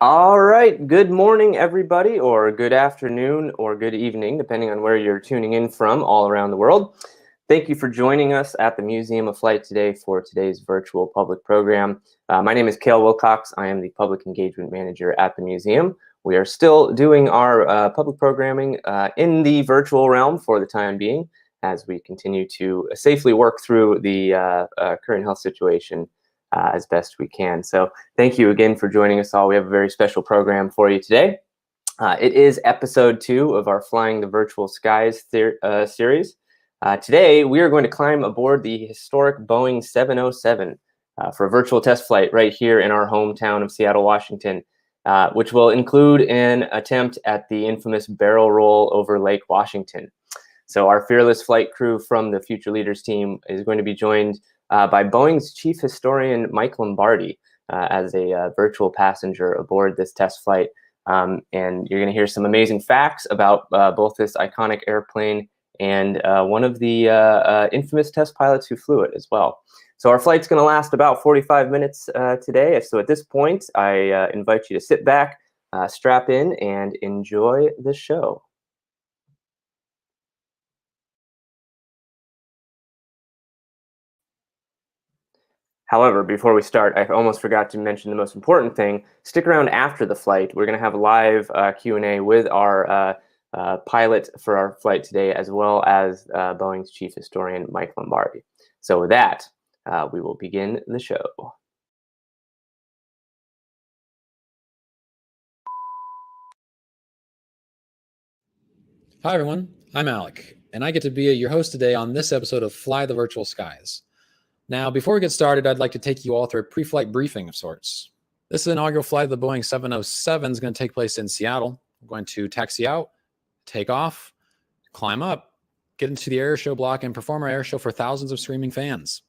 All right. Good morning, everybody, or good afternoon, or good evening, depending on where you're tuning in from all around the world. Thank you for joining us at the Museum of Flight today for today's virtual public program. My name is Cale Wilcox. I am the Public Engagement Manager at the museum. We are still doing our public programming in the virtual realm for the time being, as we continue to safely work through the current health situation as best we can. So thank you again for joining us all. We have a very special program for you today. It is episode 2 of our Flying the Virtual Skies series. Today, we are going to climb aboard the historic Boeing 707 for a virtual test flight right here in our hometown of Seattle, Washington, which will include an attempt at the infamous barrel roll over Lake Washington. So our fearless flight crew from the Future Leaders team is going to be joined by Boeing's chief historian, Mike Lombardi, as a virtual passenger aboard this test flight. And you're going to hear some amazing facts about both this iconic airplane and one of the infamous test pilots who flew it as well. So our flight's going to last about 45 minutes today. So at this point, I invite you to sit back, strap in, and enjoy the show. However, before we start, I almost forgot to mention the most important thing. Stick around after the flight. We're going to have a live Q&A with our pilot for our flight today, as well as Boeing's chief historian, Mike Lombardi. So with that, we will begin the show. Hi, everyone. I'm Alec, and I get to be your host today on this episode of Fly the Virtual Skies. Now, before we get started, I'd like to take you all through a pre-flight briefing of sorts. This inaugural flight of the Boeing 707 is going to take place in Seattle. We're going to taxi out, take off, climb up, get into the air show block, and perform our air show for thousands of screaming fans.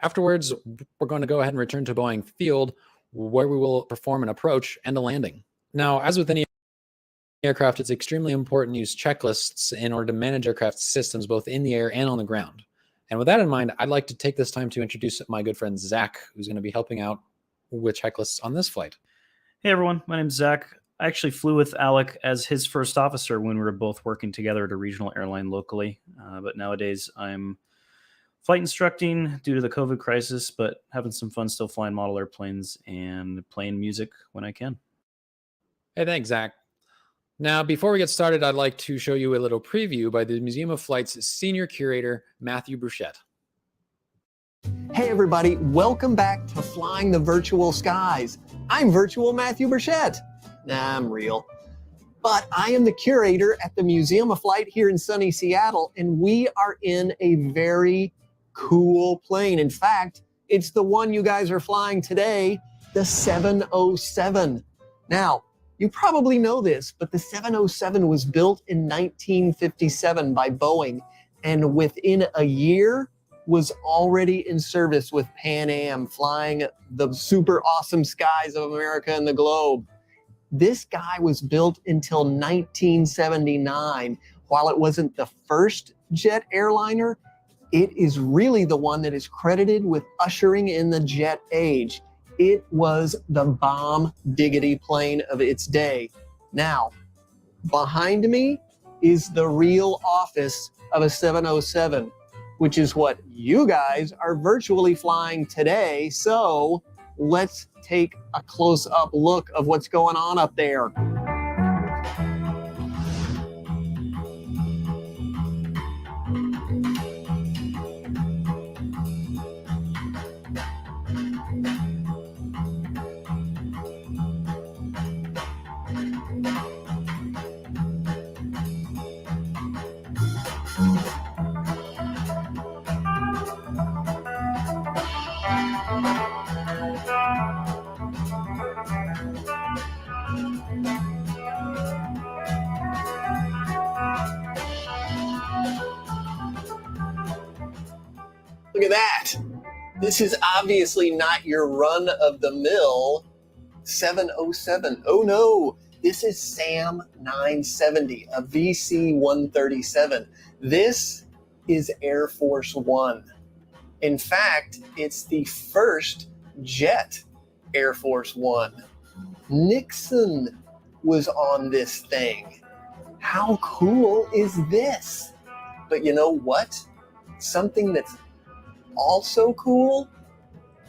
Afterwards, we're going to go ahead and return to Boeing Field, where we will perform an approach and a landing. Now, as with any aircraft, it's extremely important to use checklists in order to manage aircraft systems both in the air and on the ground. And with that in mind, I'd like to take this time to introduce my good friend Zach, who's going to be helping out with checklists on this flight. Hey everyone, my name's Zach. I actually flew with Alec as his first officer when we were both working together at a regional airline locally. But nowadays I'm flight instructing due to the COVID crisis, but having some fun still flying model airplanes and playing music when I can. Hey, thanks, Zach. Now, before we get started, I'd like to show you a little preview by the Museum of Flight's senior curator, Matthew Bruchette. Hey everybody, welcome back to Flying the Virtual Skies. I'm virtual Matthew Bruchette. Nah, I'm real. But I am the curator at the Museum of Flight here in sunny Seattle, and we are in a very cool plane. In fact, it's the one you guys are flying today, the 707. Now, you probably know this, but the 707 was built in 1957 by Boeing, and within a year was already in service with Pan Am, flying the super awesome skies of America and the globe. This guy was built until 1979. While it wasn't the first jet airliner, it is really the one that is credited with ushering in the jet age. It was the bomb diggity plane of its day. Now, behind me is the real office of a 707, which is what you guys are virtually flying today. So let's take a close-up look of what's going on up there. Look at that. This is obviously not your run-of-the-mill 707. Oh no, this is SAM 970, a VC-137. This is Air Force One. In fact, it's the first jet Air Force One. Nixon was on this thing. How cool is this? But you know what? Something that's also cool,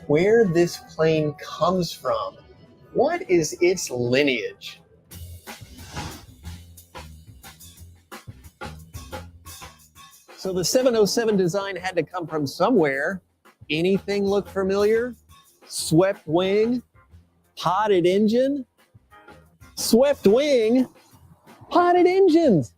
where this plane comes from. What is its lineage? So the 707 design had to come from somewhere. Anything look familiar? Swept wing, potted engine, swept wing, potted engines.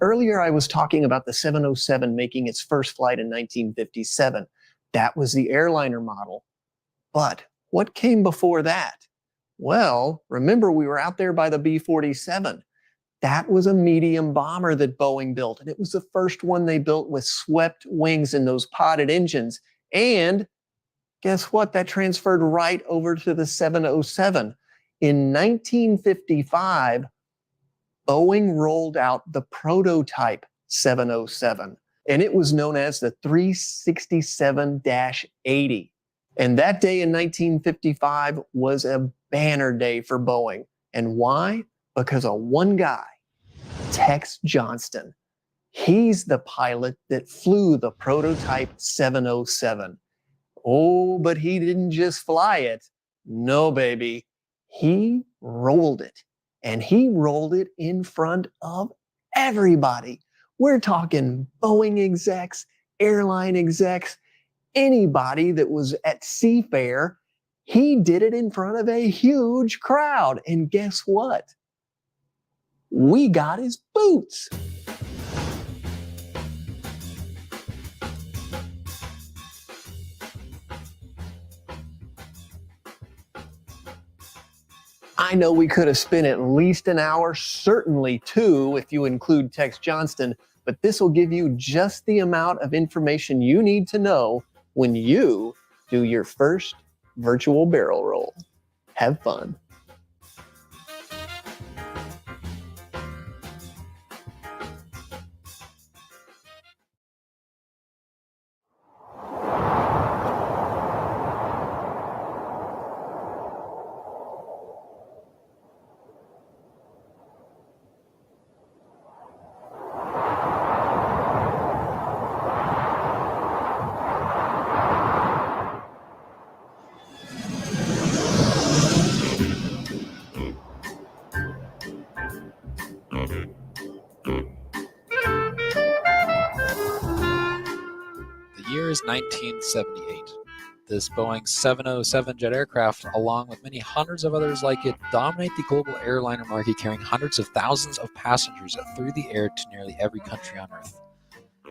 Earlier, I was talking about the 707 making its first flight in 1957. That was the airliner model. But what came before that? Well, remember we were out there by the B-47. That was a medium bomber that Boeing built, and it was the first one they built with swept wings and those potted engines. And guess what? That transferred right over to the 707. In 1955, Boeing rolled out the prototype 707, and it was known as the 367-80. And that day in 1955 was a banner day for Boeing. And why? Because of one guy, Tex Johnston. He's the pilot that flew the prototype 707. Oh, but he didn't just fly it. No, baby. He rolled it. And he rolled it in front of everybody. We're talking Boeing execs, airline execs, anybody that was at Seafair. He did it in front of a huge crowd. And guess what? We got his boots. I know we could have spent at least an hour, certainly two if you include Tex Johnston, but this will give you just the amount of information you need to know when you do your first virtual barrel roll. Have fun. The year is 1978. This Boeing 707 jet aircraft, along with many hundreds of others like it, dominate the global airliner market, carrying hundreds of thousands of passengers through the air to nearly every country on Earth.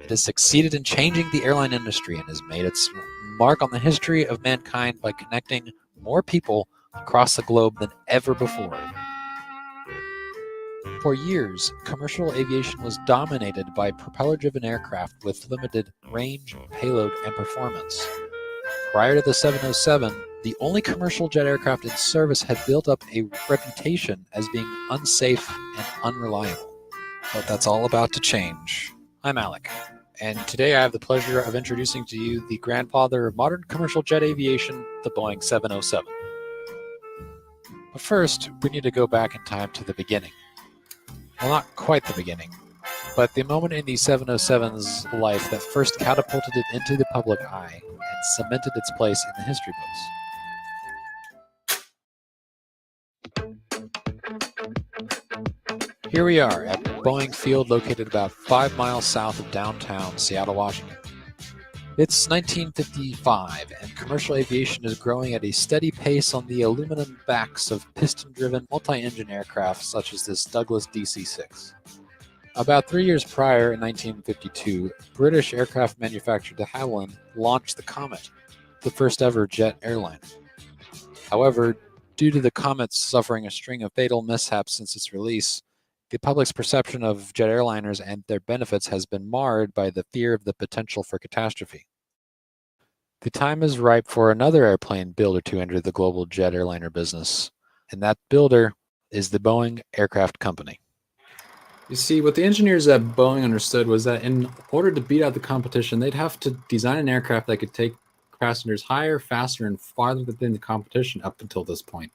It has succeeded in changing the airline industry and has made its mark on the history of mankind by connecting more people across the globe than ever before. For years, commercial aviation was dominated by propeller-driven aircraft with limited range, payload, and performance. Prior to the 707, the only commercial jet aircraft in service had built up a reputation as being unsafe and unreliable. But that's all about to change. I'm Alec, and today I have the pleasure of introducing to you the grandfather of modern commercial jet aviation, the Boeing 707. But first, we need to go back in time to the beginning. Well, not quite the beginning, but the moment in the 707's life that first catapulted it into the public eye and cemented its place in the history books. Here we are at Boeing Field, located about 5 miles south of downtown Seattle, Washington. It's 1955, and commercial aviation is growing at a steady pace on the aluminum backs of piston-driven multi-engine aircraft such as this Douglas DC-6. About 3 years prior, in 1952, British aircraft manufacturer de Havilland launched the Comet, the first ever jet airliner. However, due to the Comet suffering a string of fatal mishaps since its release, the public's perception of jet airliners and their benefits has been marred by the fear of the potential for catastrophe. The time is ripe for another airplane builder to enter the global jet airliner business, and that builder is the Boeing Aircraft Company. You see, what the engineers at Boeing understood was that in order to beat out the competition, they'd have to design an aircraft that could take passengers higher, faster, and farther than the competition up until this point.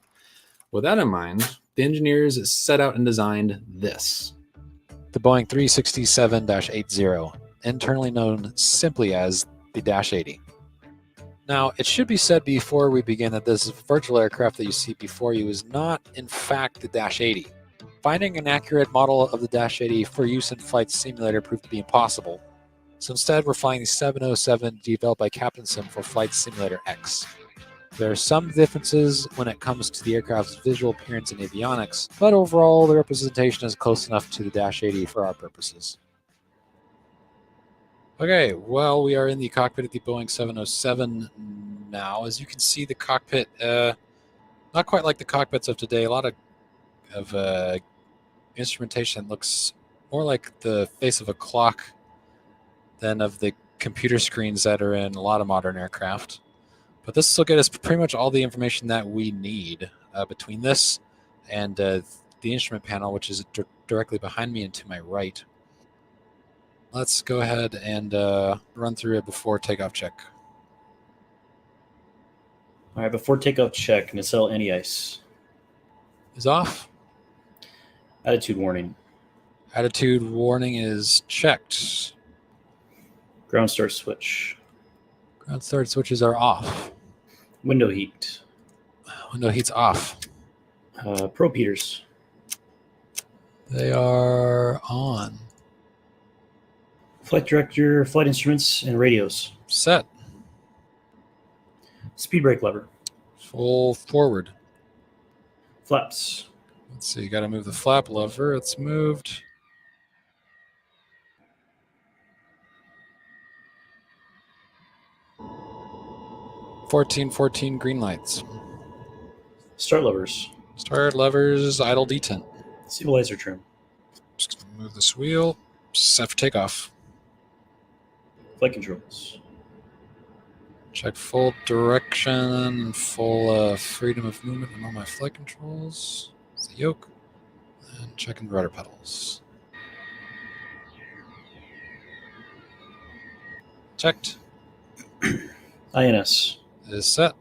With that in mind, the engineers set out and designed this. The Boeing 367-80, internally known simply as the Dash 80. Now, it should be said before we begin that this virtual aircraft that you see before you is not, in fact, the Dash 80. Finding an accurate model of the Dash 80 for use in Flight Simulator proved to be impossible, so instead we're flying the 707 developed by Captain Sim for Flight Simulator X. There are some differences when it comes to the aircraft's visual appearance and avionics, but overall the representation is close enough to the Dash 80 for our purposes. Okay, well, we are in the cockpit of the Boeing 707 now. As you can see, the cockpit, not quite like the cockpits of today. A lot of instrumentation looks more like the face of a clock than of the computer screens that are in a lot of modern aircraft. But this will get us pretty much all the information that we need between this and the instrument panel, which is directly behind me and to my right. Let's go ahead and run through it before takeoff check. All right, before takeoff check, nacelle anti-ice. Is off. Attitude warning. Attitude warning is checked. Ground start switch. Ground start switches are off. Window heat. Window heat's off. Probe heaters. They are on. Flight director, flight instruments, and radios. Set. Speed brake lever. Full forward. Flaps. Let's see, you got to move the flap lever. It's moved. "14 green lights. Start levers. Start levers, idle detent. Stabilizer trim. Just gonna move this wheel. Set for takeoff. Flight controls. Check full direction and full freedom of movement on all my flight controls. It's the yoke. And checking the rudder pedals. Checked. INS. Is set.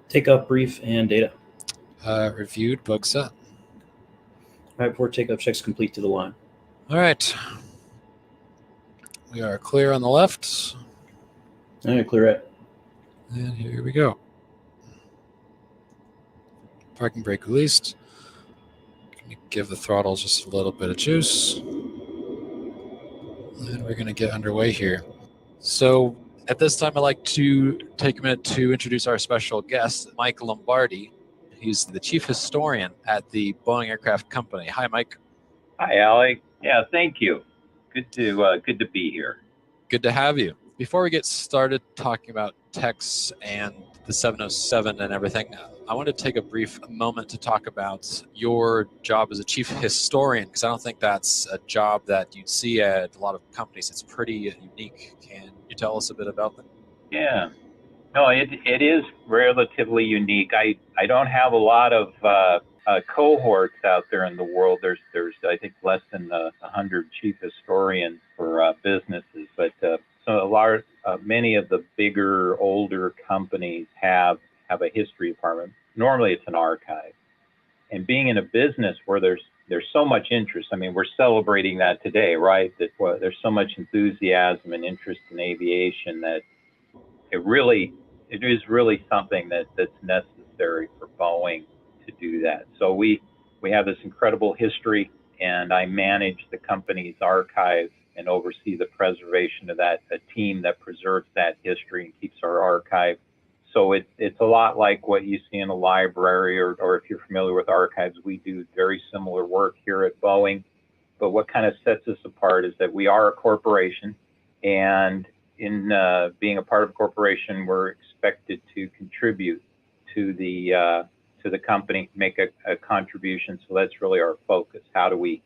Takeoff brief and data. Reviewed, bug set. All right, before takeoff checks complete to the line. All right. We are clear on the left. All right, clear it. And here we go. Parking brake released. Gonna give the throttle just a little bit of juice. And we're gonna get underway here. So at this time, I'd like to take a minute to introduce our special guest, Mike Lombardi. He's the chief historian at the Boeing Aircraft Company. Hi, Mike. Hi, Alec. Yeah, thank you. Good to be here. Good to have you. Before we get started talking about techs and the 707 and everything, I want to take a brief moment to talk about your job as a chief historian, because I don't think that's a job that you'd see at a lot of companies. It's pretty unique. Can you tell us a bit about that? Yeah. No, it is relatively unique. I don't have a lot of cohorts out there in the world. There's I think less than 100 chief historians for businesses, but many of the bigger, older companies have a history department. Normally, it's an archive. And being in a business where there's so much interest, I mean, we're celebrating that today, right? That there's so much enthusiasm and interest in aviation that it is really something that's necessary for Boeing to do that. So we have this incredible history, and I manage the company's archive and oversee the preservation of that, a team that preserves that history and keeps our archive. So it's a lot like what you see in a library, or if you're familiar with archives, we do very similar work here at Boeing. But what kind of sets us apart is that we are a corporation, and in being a part of a corporation, we're expected to contribute to the company, make a contribution. So that's really our focus. How do we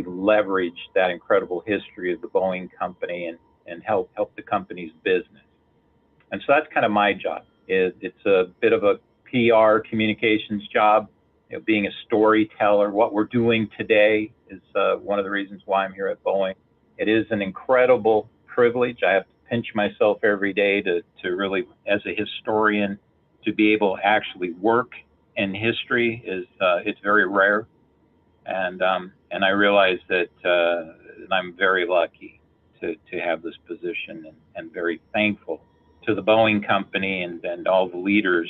leverage that incredible history of the Boeing company and help the company's business? And so that's kind of my job. It's a bit of a PR communications job. being a storyteller. What we're doing today is one of the reasons why I'm here at Boeing. It is an incredible privilege. I have to pinch myself every day to really, as a historian, to be able to actually work in history is it's very rare, and I realize that I'm very lucky to have this position, and very thankful to the Boeing company and all the leaders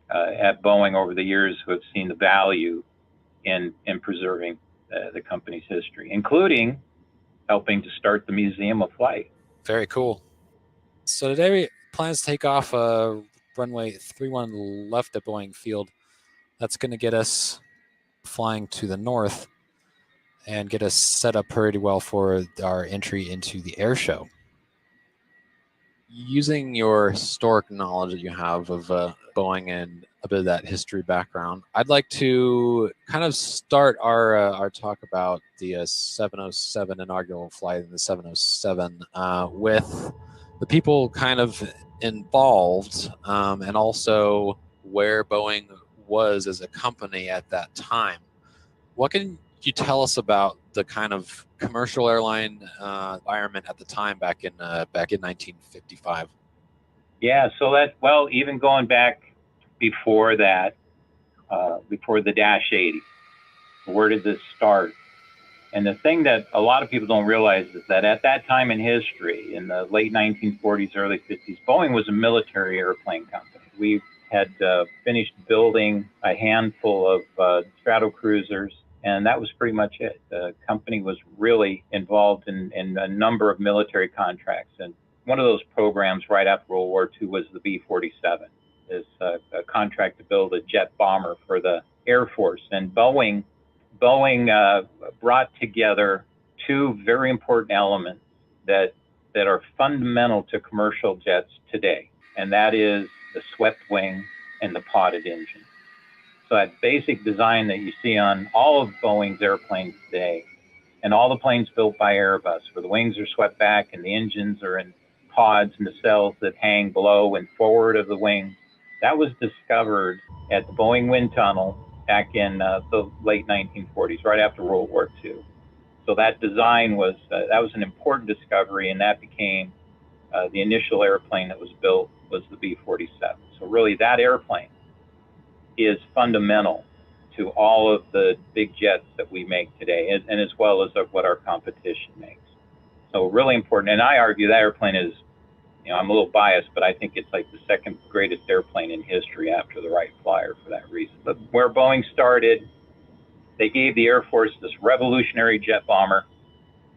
at Boeing over the years who have seen the value in preserving the company's history, including helping to start the Museum of Flight. Very cool. So today we plans to take off runway 31 left at Boeing Field. That's going to get us flying to the north and get us set up pretty well for our entry into the air show. Using your historic knowledge that you have of Boeing and a bit of that history background, I'd like to kind of start our talk about the 707 inaugural flight and the 707 with the people kind of involved, and also where Boeing was as a company at that time. What can you tell us about the kind of commercial airline environment at the time back in 1955? Yeah, so even going back before that, before the Dash 80, where did this start? And the thing that a lot of people don't realize is that at that time in history, in the late 1940s, early 50s, Boeing was a military airplane company. We had finished building a handful of Stratocruisers, and that was pretty much it. The company was really involved in a number of military contracts, and one of those programs right after World War II was the B-47, is a contract to build a jet bomber for the Air Force. And Boeing brought together two very important elements that are fundamental to commercial jets today, and that is the swept wing and the podded engine. So that basic design that you see on all of Boeing's airplanes today, and all the planes built by Airbus, where the wings are swept back and the engines are in pods and nacelles that hang below and forward of the wing, that was discovered at the Boeing wind tunnel back in the late 1940s, right after World War II. So that design was an important discovery, and that became the initial airplane that was built was the B-47. So really, that airplane is fundamental to all of the big jets that we make today, and as well as what our competition makes. So really important, and I argue that airplane is, I'm a little biased, but I think it's like the second greatest airplane in history after the Wright Flyer for that reason. But where Boeing started, they gave the Air Force this revolutionary jet bomber,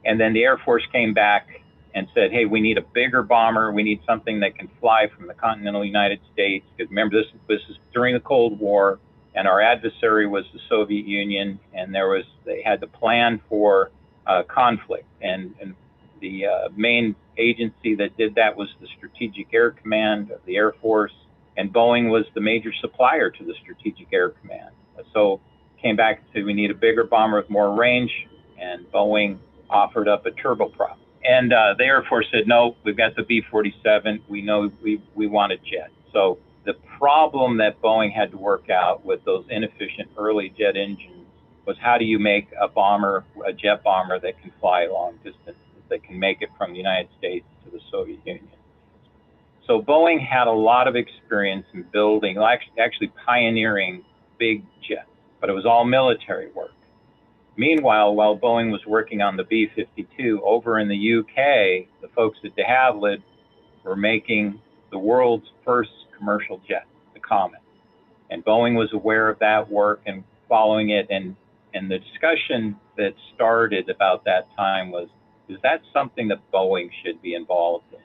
and then the Air Force came back and said, hey, we need a bigger bomber. We need something that can fly from the continental United States. Because remember, this is during the Cold War, and our adversary was the Soviet Union, and they had to plan for conflict. And the main agency that did that was the Strategic Air Command of the Air Force, and Boeing was the major supplier to the Strategic Air Command. So came back and said, we need a bigger bomber with more range, and Boeing offered up a turboprop. And the Air Force said, no, we've got the B-47. We know we want a jet. So the problem that Boeing had to work out with those inefficient early jet engines was, how do you make a jet bomber that can fly long distances, that can make it from the United States to the Soviet Union? So Boeing had a lot of experience in building, actually pioneering big jets, but it was all military work. Meanwhile, while Boeing was working on the B-52, over in the UK, the folks at de Havilland were making the world's first commercial jet, the Comet. And Boeing was aware of that work and following it. And the discussion that started about that time was, is that something that Boeing should be involved in?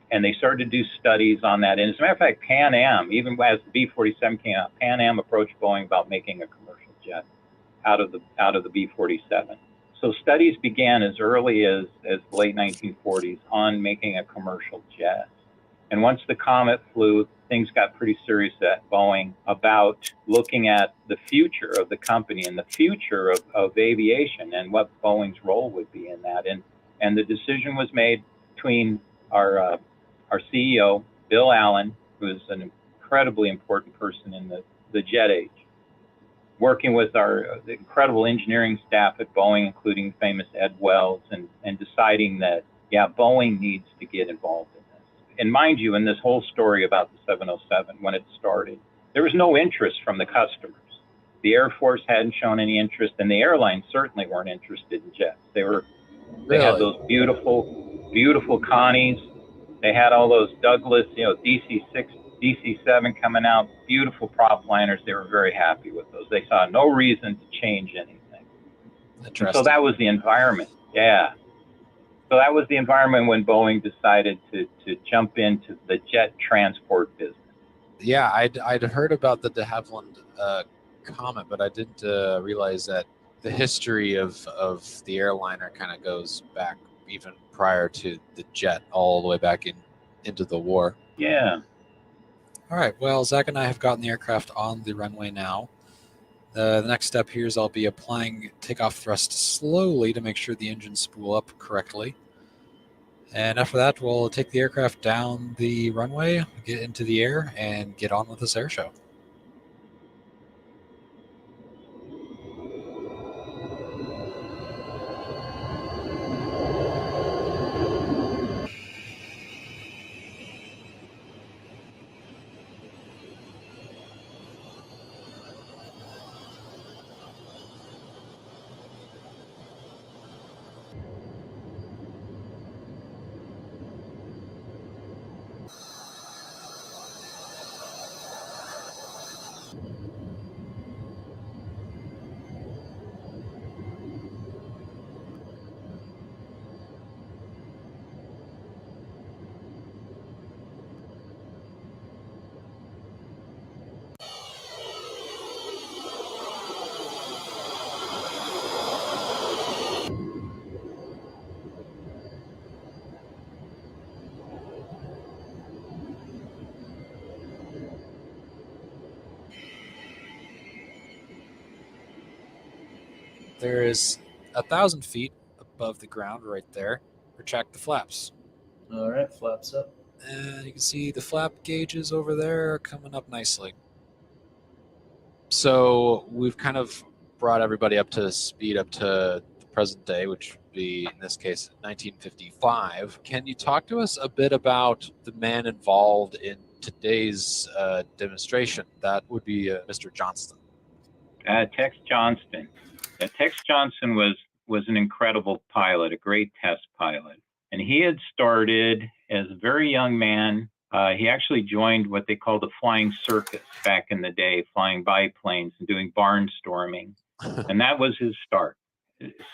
And they started to do studies on that. And as a matter of fact, Pan Am, even as the B-47 came out, Pan Am approached Boeing about making a commercial jet out of the B-47. So studies began as early as the late 1940s on making a commercial jet. And once the Comet flew, things got pretty serious at Boeing about looking at the future of the company and the future of aviation and what Boeing's role would be in that. And the decision was made between our CEO, Bill Allen, who is an incredibly important person in the jet age, working with our incredible engineering staff at Boeing, including famous Ed Wells, and deciding that, yeah, Boeing needs to get involved in this. And mind you, in this whole story about the 707, when it started, there was no interest from the customers. The Air Force hadn't shown any interest, and the airlines certainly weren't interested in jets. They had those beautiful, beautiful Connies. They had all those Douglas, DC-6, DC-7 coming out, beautiful prop liners. They were very happy with those. They saw no reason to change anything. And so that was the environment. Yeah. So that was the environment when Boeing decided to jump into the jet transport business. Yeah, I'd heard about the de Havilland comment, but I didn't realize that the history of the airliner kind of goes back even prior to the jet, all the way back into the war. Yeah. All right. Well, Zach and I have gotten the aircraft on the runway now. The next step here is I'll be applying takeoff thrust slowly to make sure the engines spool up correctly. And after that, we'll take the aircraft down the runway, get into the air, and get on with this air show. There is 1,000 feet above the ground right there. Retract the flaps. All right, flaps up. And you can see the flap gauges over there are coming up nicely. So we've kind of brought everybody up to speed up to the present day, which would be, in this case, 1955. Can you talk to us a bit about the man involved in today's demonstration? That would be Mr. Johnston. Tex Johnston. Tex Johnston was an incredible pilot, a great test pilot. And he had started as a very young man. He actually joined what they called the flying circus back in the day, flying biplanes and doing barnstorming. And that was his start.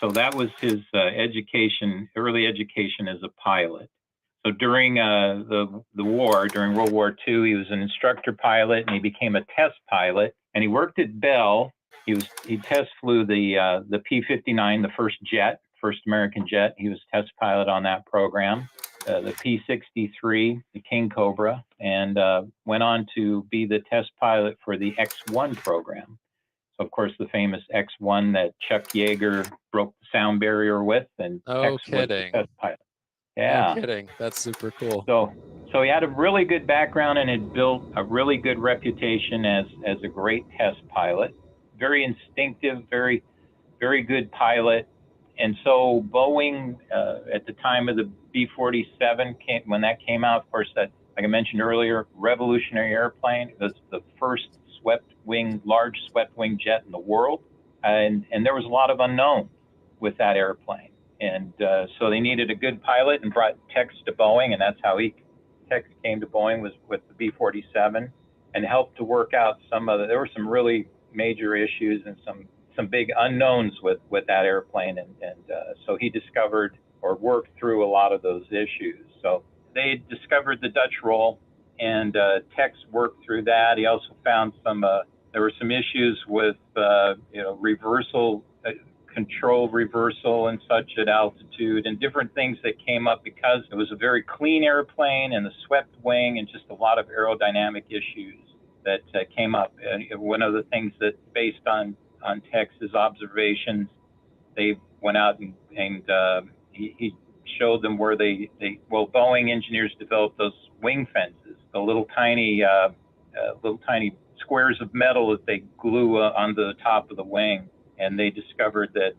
So that was his education, early education as a pilot. So during the war, during World War II, he was an instructor pilot and he became a test pilot. And he worked at Bell. He test flew the P-59, the first American jet. He was test pilot on that program. The P-63, the King Cobra, and went on to be the test pilot for the X-1 program. So, of course, the famous X-1 that Chuck Yeager broke the sound barrier with, and Tex was the test pilot. Yeah. No kidding. That's super cool. So he had a really good background and had built a really good reputation as a great test pilot. Very instinctive, very, very good pilot. And so Boeing, at the time of the B-47, when that came out, of course, that, like I mentioned earlier, revolutionary airplane. It was the first large swept wing jet in the world. And there was a lot of unknown with that airplane. And so they needed a good pilot and brought Tex to Boeing. And that's how Tex came to Boeing, was with the B-47, and helped to work out there were some really major issues and some big unknowns with that airplane, and so he discovered or worked through a lot of those issues. So they discovered the Dutch roll, and Tex worked through that. He also found there were some issues with control reversal and such at altitude, and different things that came up because it was a very clean airplane and the swept wing, and just a lot of aerodynamic issues that came up. And one of the things that, based on Tex's observations, they went out and he showed them where Boeing engineers developed those wing fences, the little tiny squares of metal that they glue onto the top of the wing. And they discovered that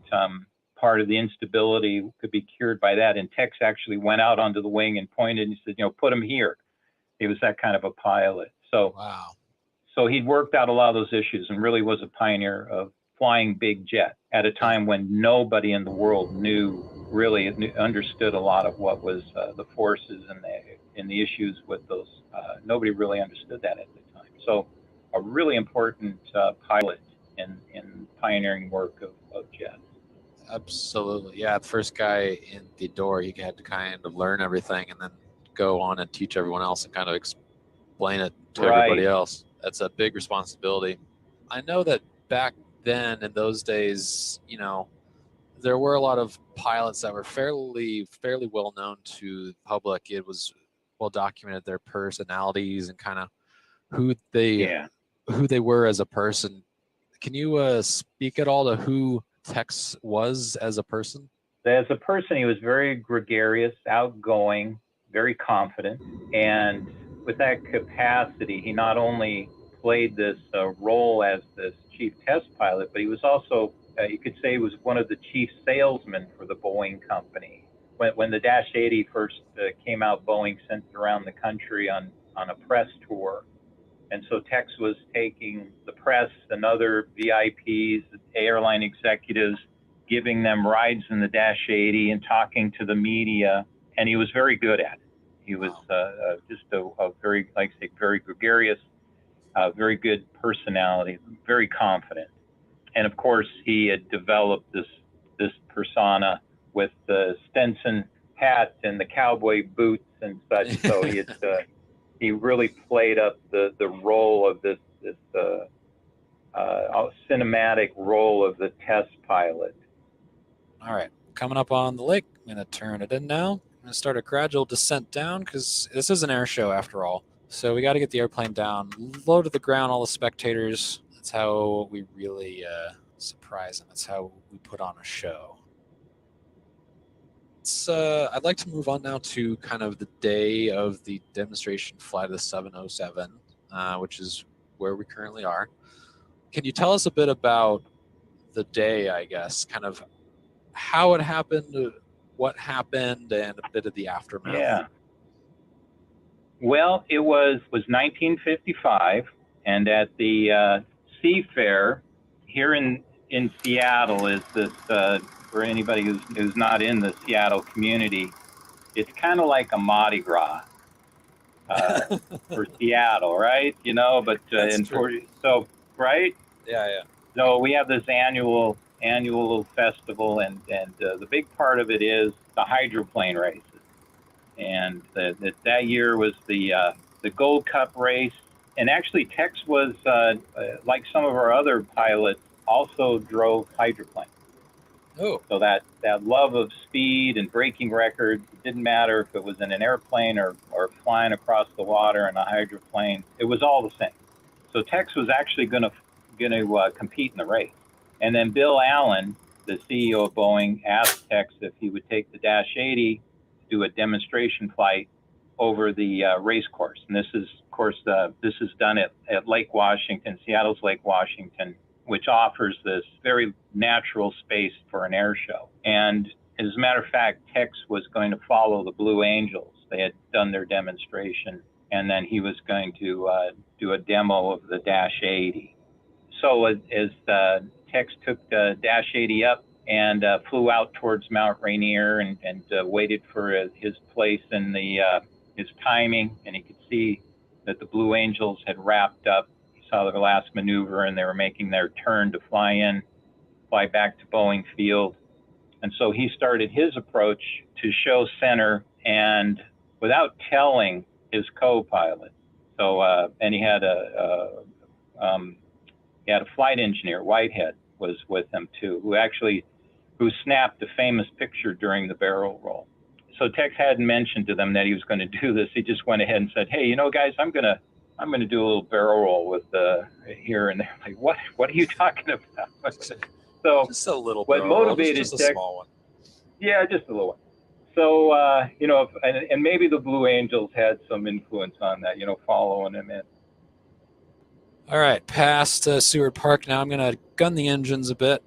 part of the instability could be cured by that. And Tex actually went out onto the wing and pointed and said, put them here. He was that kind of a pilot. So, Wow. So he'd worked out a lot of those issues and really was a pioneer of flying big jet at a time when nobody in the world understood a lot of what was the forces and the issues with those. Nobody really understood that at the time. So a really important pilot in pioneering work of jets. Absolutely. Yeah, the first guy in the door, he had to kind of learn everything and then go on and teach everyone else and kind of explain it to everybody else. That's a big responsibility. I know that back then in those days, there were a lot of pilots that were fairly well known to the public. It was well documented, their personalities and kind of who they were as a person. Can you speak at all to who Tex was as a person? As a person, he was very gregarious, outgoing, very confident, and with that capacity, he not only played this role as this chief test pilot, but he was also, you could say, he was one of the chief salesmen for the Boeing company. When the Dash 80 first came out, Boeing sent it around the country on a press tour. And so Tex was taking the press and other VIPs, airline executives, giving them rides in the Dash 80 and talking to the media, and he was very good at it. He was just a very, like I say, very gregarious, very good personality, very confident. And of course, he had developed this persona with the Stetson hat and the cowboy boots and such. So he really played up the role of this cinematic role of the test pilot. All right, coming up on the lake. I'm going to turn it in now. I'm going to start a gradual descent down because this is an air show after all. So we got to get the airplane down, low to the ground, all the spectators. That's how we really surprise them. That's how we put on a show. I'd like to move on now to kind of the day of the demonstration flight of the 707, which is where we currently are. Can you tell us a bit about the day, I guess, kind of how it happened, what happened, and a bit of the aftermath? Yeah. Well, it was 1955, and at the Seafair here in Seattle is this, for anybody who's not in the Seattle community, it's kind of like a Mardi Gras for Seattle, right? But so right? Yeah. So we have this annual festival, and the big part of it is the hydroplane races. And that year was the Gold Cup race. And actually, Tex was, like some of our other pilots, also drove hydroplanes. Oh. So that love of speed and breaking records, it didn't matter if it was in an airplane or flying across the water in a hydroplane, it was all the same. So Tex was actually going to compete in the race. And then Bill Allen, the CEO of Boeing, asked Tex if he would take the Dash 80 to do a demonstration flight over the race course. And this is, of course, this is done at Lake Washington, Seattle's Lake Washington, which offers this very natural space for an air show. And as a matter of fact, Tex was going to follow the Blue Angels. They had done their demonstration, and then he was going to do a demo of the Dash 80. So as Tex took the Dash 80 up and flew out towards Mount Rainier and waited for his place in his timing, and he could see that the Blue Angels had wrapped up. He saw their last maneuver, and they were making their turn to fly back to Boeing Field. And so he started his approach to show center, and without telling his co-pilot. So and he had a flight engineer, Whitehead, was with him too, who snapped a famous picture during the barrel roll. So Tex hadn't mentioned to them that he was going to do this. He just went ahead and said, "Hey, guys, I'm gonna do a little barrel roll with here and there." Like, what are you talking about? So just a little. What motivated just a Tex? Small one. Yeah, just a little one. So and maybe the Blue Angels had some influence on that, following him in. All right, past Seward Park. Now I'm going to gun the engines a bit,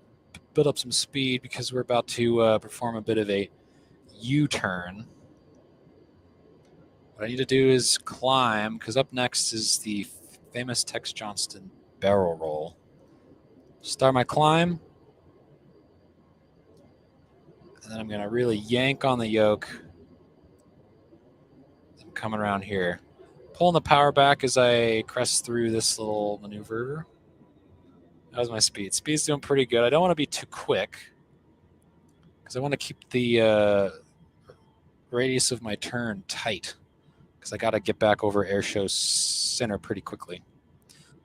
build up some speed because we're about to perform a bit of a U-turn. What I need to do is climb, because up next is the famous Tex Johnston barrel roll. Start my climb, and then I'm going to really yank on the yoke. I'm coming around here. Pulling the power back as I crest through this little maneuver. That was my speed. Speed's doing pretty good. I don't want to be too quick, because I want to keep the radius of my turn tight, because I got to get back over airshow center pretty quickly.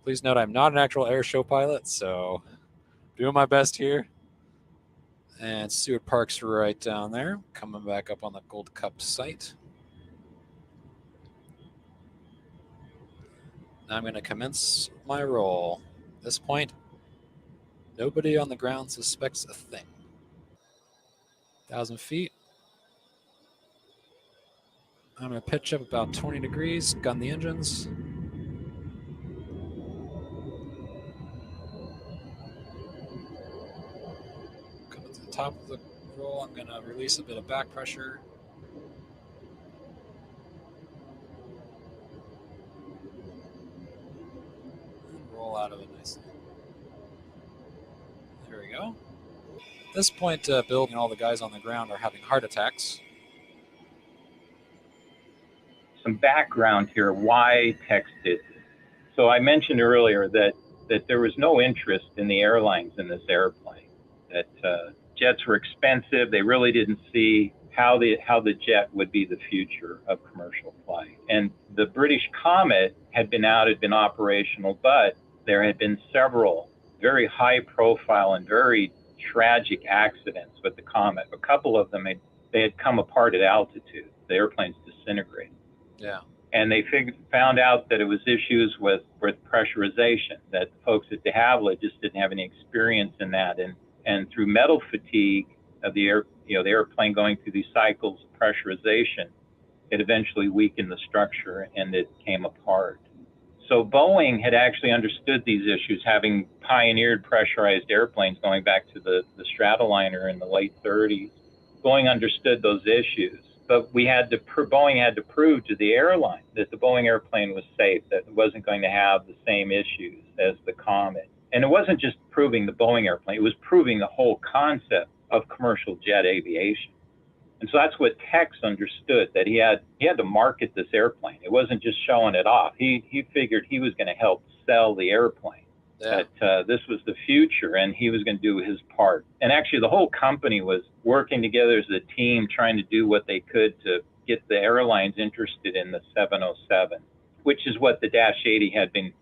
Please note I'm not an actual airshow pilot, so doing my best here. And Seward Park's right down there, coming back up on the Gold Cup site. Now I'm going to commence my roll. At this point, nobody on the ground suspects a thing. 1,000 feet. I'm going to pitch up about 20 degrees, gun the engines. Coming to the top of the roll, I'm going to release a bit of back pressure. And roll out of it nicely. There we go. At this point, Bill and all the guys on the ground are having heart attacks. Some background here why Tex did this. So I mentioned earlier that there was no interest in the airlines in this airplane, that jets were expensive. They really didn't see how the jet would be the future of commercial flight. And the British Comet had been operational, but there had been several very high profile and very tragic accidents with the Comet. A couple of them, they had come apart at altitude. The airplanes disintegrated. Yeah. And they found out that it was issues with pressurization, that folks at de Havilland just didn't have any experience in that. And through metal fatigue of the airplane going through these cycles of pressurization, it eventually weakened the structure and it came apart. So Boeing had actually understood these issues, having pioneered pressurized airplanes going back to the Stratoliner in the late 30s. Boeing understood those issues. But Boeing had to prove to the airline that the Boeing airplane was safe, that it wasn't going to have the same issues as the Comet. And it wasn't just proving the Boeing airplane, it was proving the whole concept of commercial jet aviation. And so that's what Tex understood, that he had to market this airplane. It wasn't just showing it off. He figured he was going to help sell the airplane. Yeah. That this was the future and he was going to do his part. And actually the whole company was working together as a team, trying to do what they could to get the airlines interested in the 707, which is what the Dash 80 had been,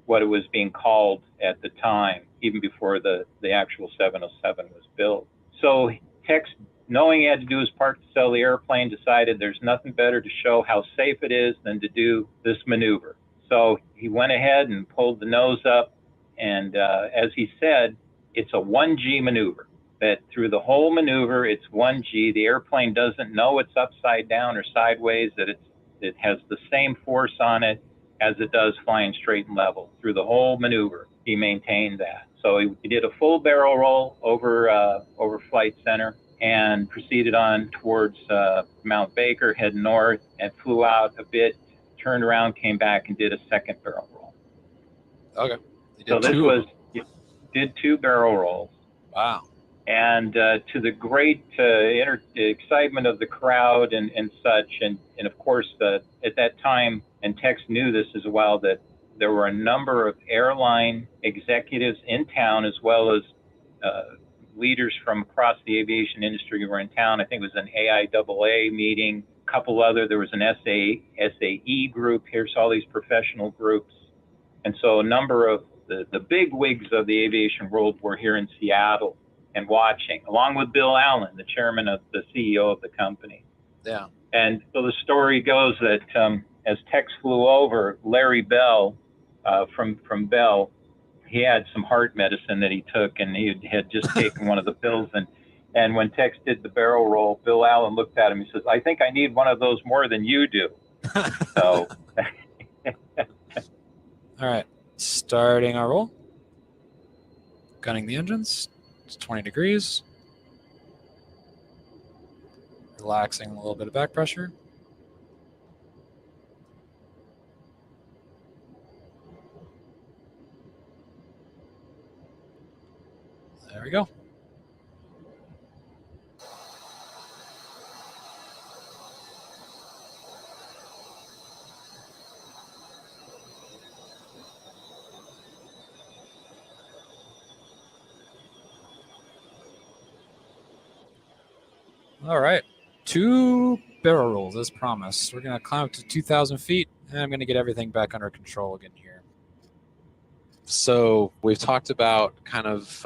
what it was being called at the time, even before the actual 707 was built. So Tex, knowing he had to do his part to sell the airplane, decided there's nothing better to show how safe it is than to do this maneuver. So he went ahead and pulled the nose up. And as he said, it's a 1G maneuver, that through the whole maneuver, it's 1G. The airplane doesn't know it's upside down or sideways, that it has the same force on it as it does flying straight and level. Through the whole maneuver, he maintained that. So he did a full barrel roll over Flight Center and proceeded on towards Mount Baker, head north, and flew out a bit, turned around, came back, and did a second barrel roll. Okay. So did two barrel rolls. Wow. And to the great excitement of the crowd and such, and of course, at that time, and Tex knew this as well, that there were a number of airline executives in town, as well as leaders from across the aviation industry who were in town. I think it was an AIAA meeting, a couple other, there was an SAE group here, so all these professional groups. And so a number of the big wigs of the aviation world were here in Seattle and watching, along with Bill Allen, the chairman of the CEO of the company. Yeah. And so the story goes that as Tex flew over, Larry Bell from Bell, he had some heart medicine that he took, and he had just taken one of the pills. And when Tex did the barrel roll, Bill Allen looked at him. He says, "I think I need one of those more than you do." So. All right. Starting our roll. Gunning the engines. It's 20 degrees. Relaxing a little bit of back pressure. There we go. All right. 2 barrel rolls as promised. We're going to climb up to 2,000 feet, and I'm going to get everything back under control again here. So we've talked about kind of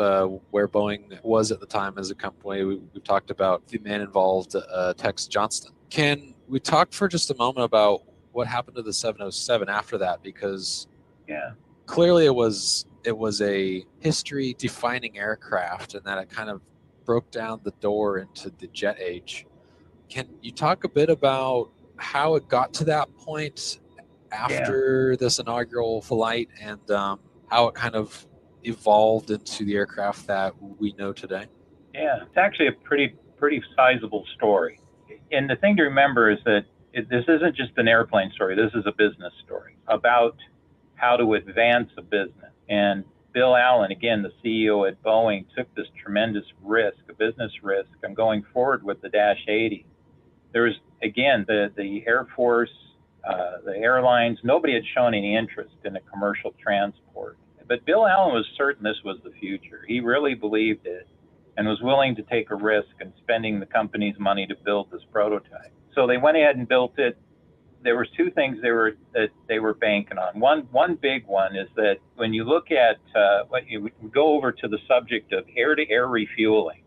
where Boeing was at the time as a company. We've talked about the man involved, Tex Johnston. Can we talk for just a moment about what happened to the 707 after that? Because clearly it was a history-defining aircraft, and that it kind of broke down the door into the jet age. Can you talk a bit about how it got to that point after this inaugural flight, and how it kind of evolved into the aircraft that we know today? Yeah, it's actually a pretty sizable story. And the thing to remember is that this isn't just an airplane story. This is a business story about how to advance a business. And Bill Allen, again, the CEO at Boeing, took this tremendous risk, a business risk, on going forward with the Dash 80. There's, again, the Air Force, the airlines, nobody had shown any interest in a commercial transport. But Bill Allen was certain this was the future. He really believed it and was willing to take a risk in spending the company's money to build this prototype. So they went ahead and built it. There was 2 things that they were banking on. One big one is that when you look at we go over to the subject of air-to-air refueling,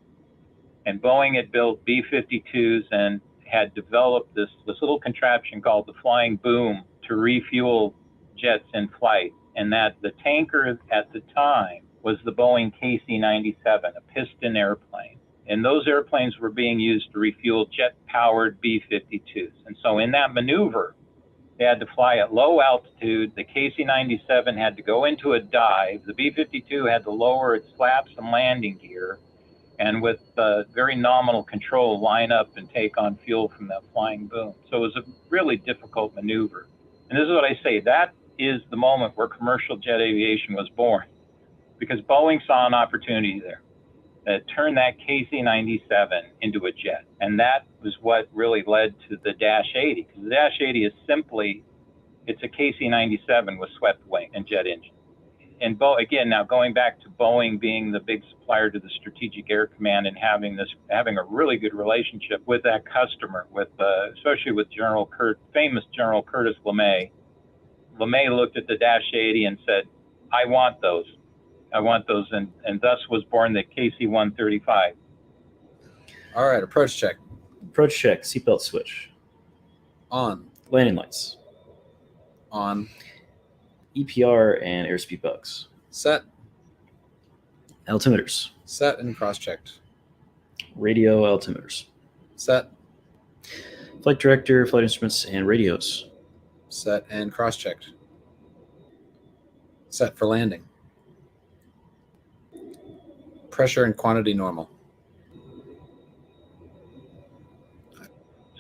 and Boeing had built B-52s and had developed this little contraption called the flying boom to refuel jets in flight, and that the tanker at the time was the Boeing KC-97, a piston airplane. And those airplanes were being used to refuel jet-powered B-52s. And so in that maneuver, they had to fly at low altitude. The KC-97 had to go into a dive. The B-52 had to lower its flaps and landing gear, and with very nominal control, line up and take on fuel from that flying boom. So it was a really difficult maneuver. And this is what I say, that is the moment where commercial jet aviation was born, because Boeing saw an opportunity there that turned that KC-97 into a jet. And that was what really led to the Dash 80, because the Dash 80 is simply, it's a KC-97 with swept wing and jet engine. And again, now going back to Boeing being the big supplier to the Strategic Air Command and having a really good relationship with that customer, with especially with famous General Curtis LeMay. LeMay looked at the Dash 80 and said, I want those, and thus was born the KC-135. All right, approach check. Approach check, seatbelt switch. On. Landing lights. On. EPR and airspeed bugs. Set. Altimeters. Set and cross-checked. Radio altimeters. Set. Flight director, flight instruments, and radios. Set and cross-checked. Set for landing. Pressure and quantity normal.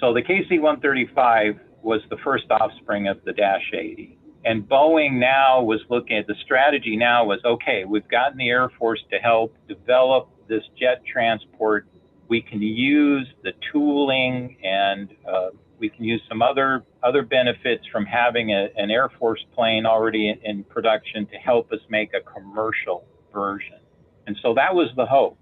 So the KC-135 was the first offspring of the Dash 80. And Boeing now was looking at the strategy now was, okay, we've gotten the Air Force to help develop this jet transport. We can use the tooling, and we can use some other benefits from having an Air Force plane already in production to help us make a commercial version. And so that was the hope.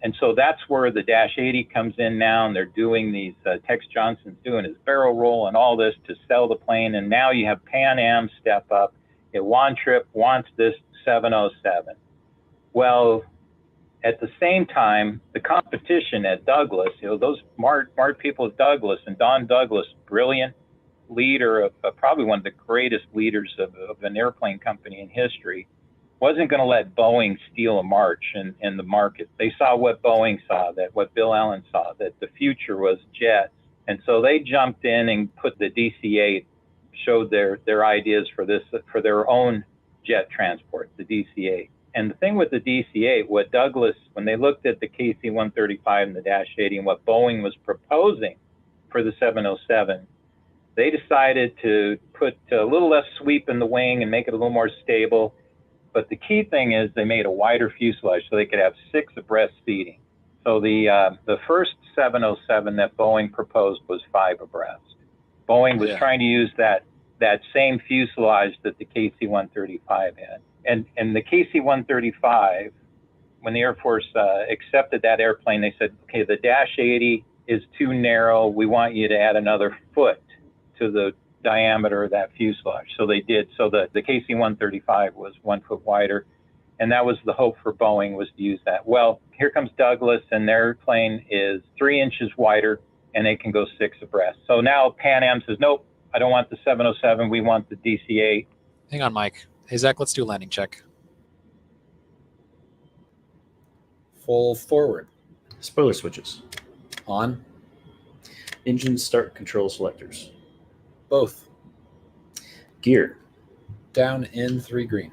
And so that's where the Dash 80 comes in now, and they're doing these, Tex Johnson's doing his barrel roll and all this to sell the plane. And now you have Pan Am step up. Wantrip wants this 707. Well, at the same time, the competition at Douglas, those smart people at Douglas, and Don Douglas, brilliant leader of probably one of the greatest leaders of an airplane company in history, wasn't going to let Boeing steal a march in the market. They saw what Boeing saw, that what Bill Allen saw, that the future was jets. And so they jumped in and put the DC-8, showed their ideas for this, for their own jet transport, the DC-8. And the thing with the DC-8, what Douglas, when they looked at the KC-135 and the Dash 80 and what Boeing was proposing for the 707, they decided to put a little less sweep in the wing and make it a little more stable. But the key thing is they made a wider fuselage so they could have 6 abreast seating. So the first 707 that Boeing proposed was 5 abreast. Boeing was trying to use that same fuselage that the KC-135 had. And the KC-135, when the Air Force accepted that airplane, they said, okay, the Dash 80 is too narrow. We want you to add another foot to the diameter of that fuselage. So they did. So the KC-135 was 1 foot wider. And that was the hope for Boeing, was to use that. Well, here comes Douglas, and their plane is 3 inches wider, and they can go 6 abreast. So now Pan Am says, nope, I don't want the 707. We want the DC-8. Hang on, Mike. Hey, Zach, let's do a landing check. Full forward. Spoiler switches. On. Engine start control selectors. Both. Gear. Down in 3 green.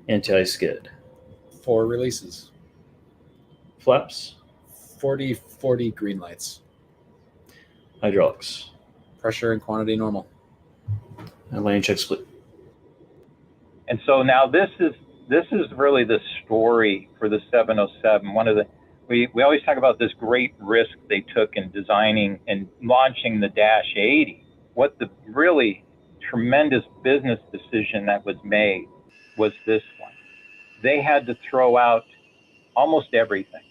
Anti-skid. 4 releases. Flaps. 40 green lights. Hydraulics. Pressure and quantity normal. And landing check split. And so now this is really the story for the 707. One of the we always talk about this great risk they took in designing and launching the Dash 80. What the really tremendous business decision that was made was this one. They had to throw out almost everything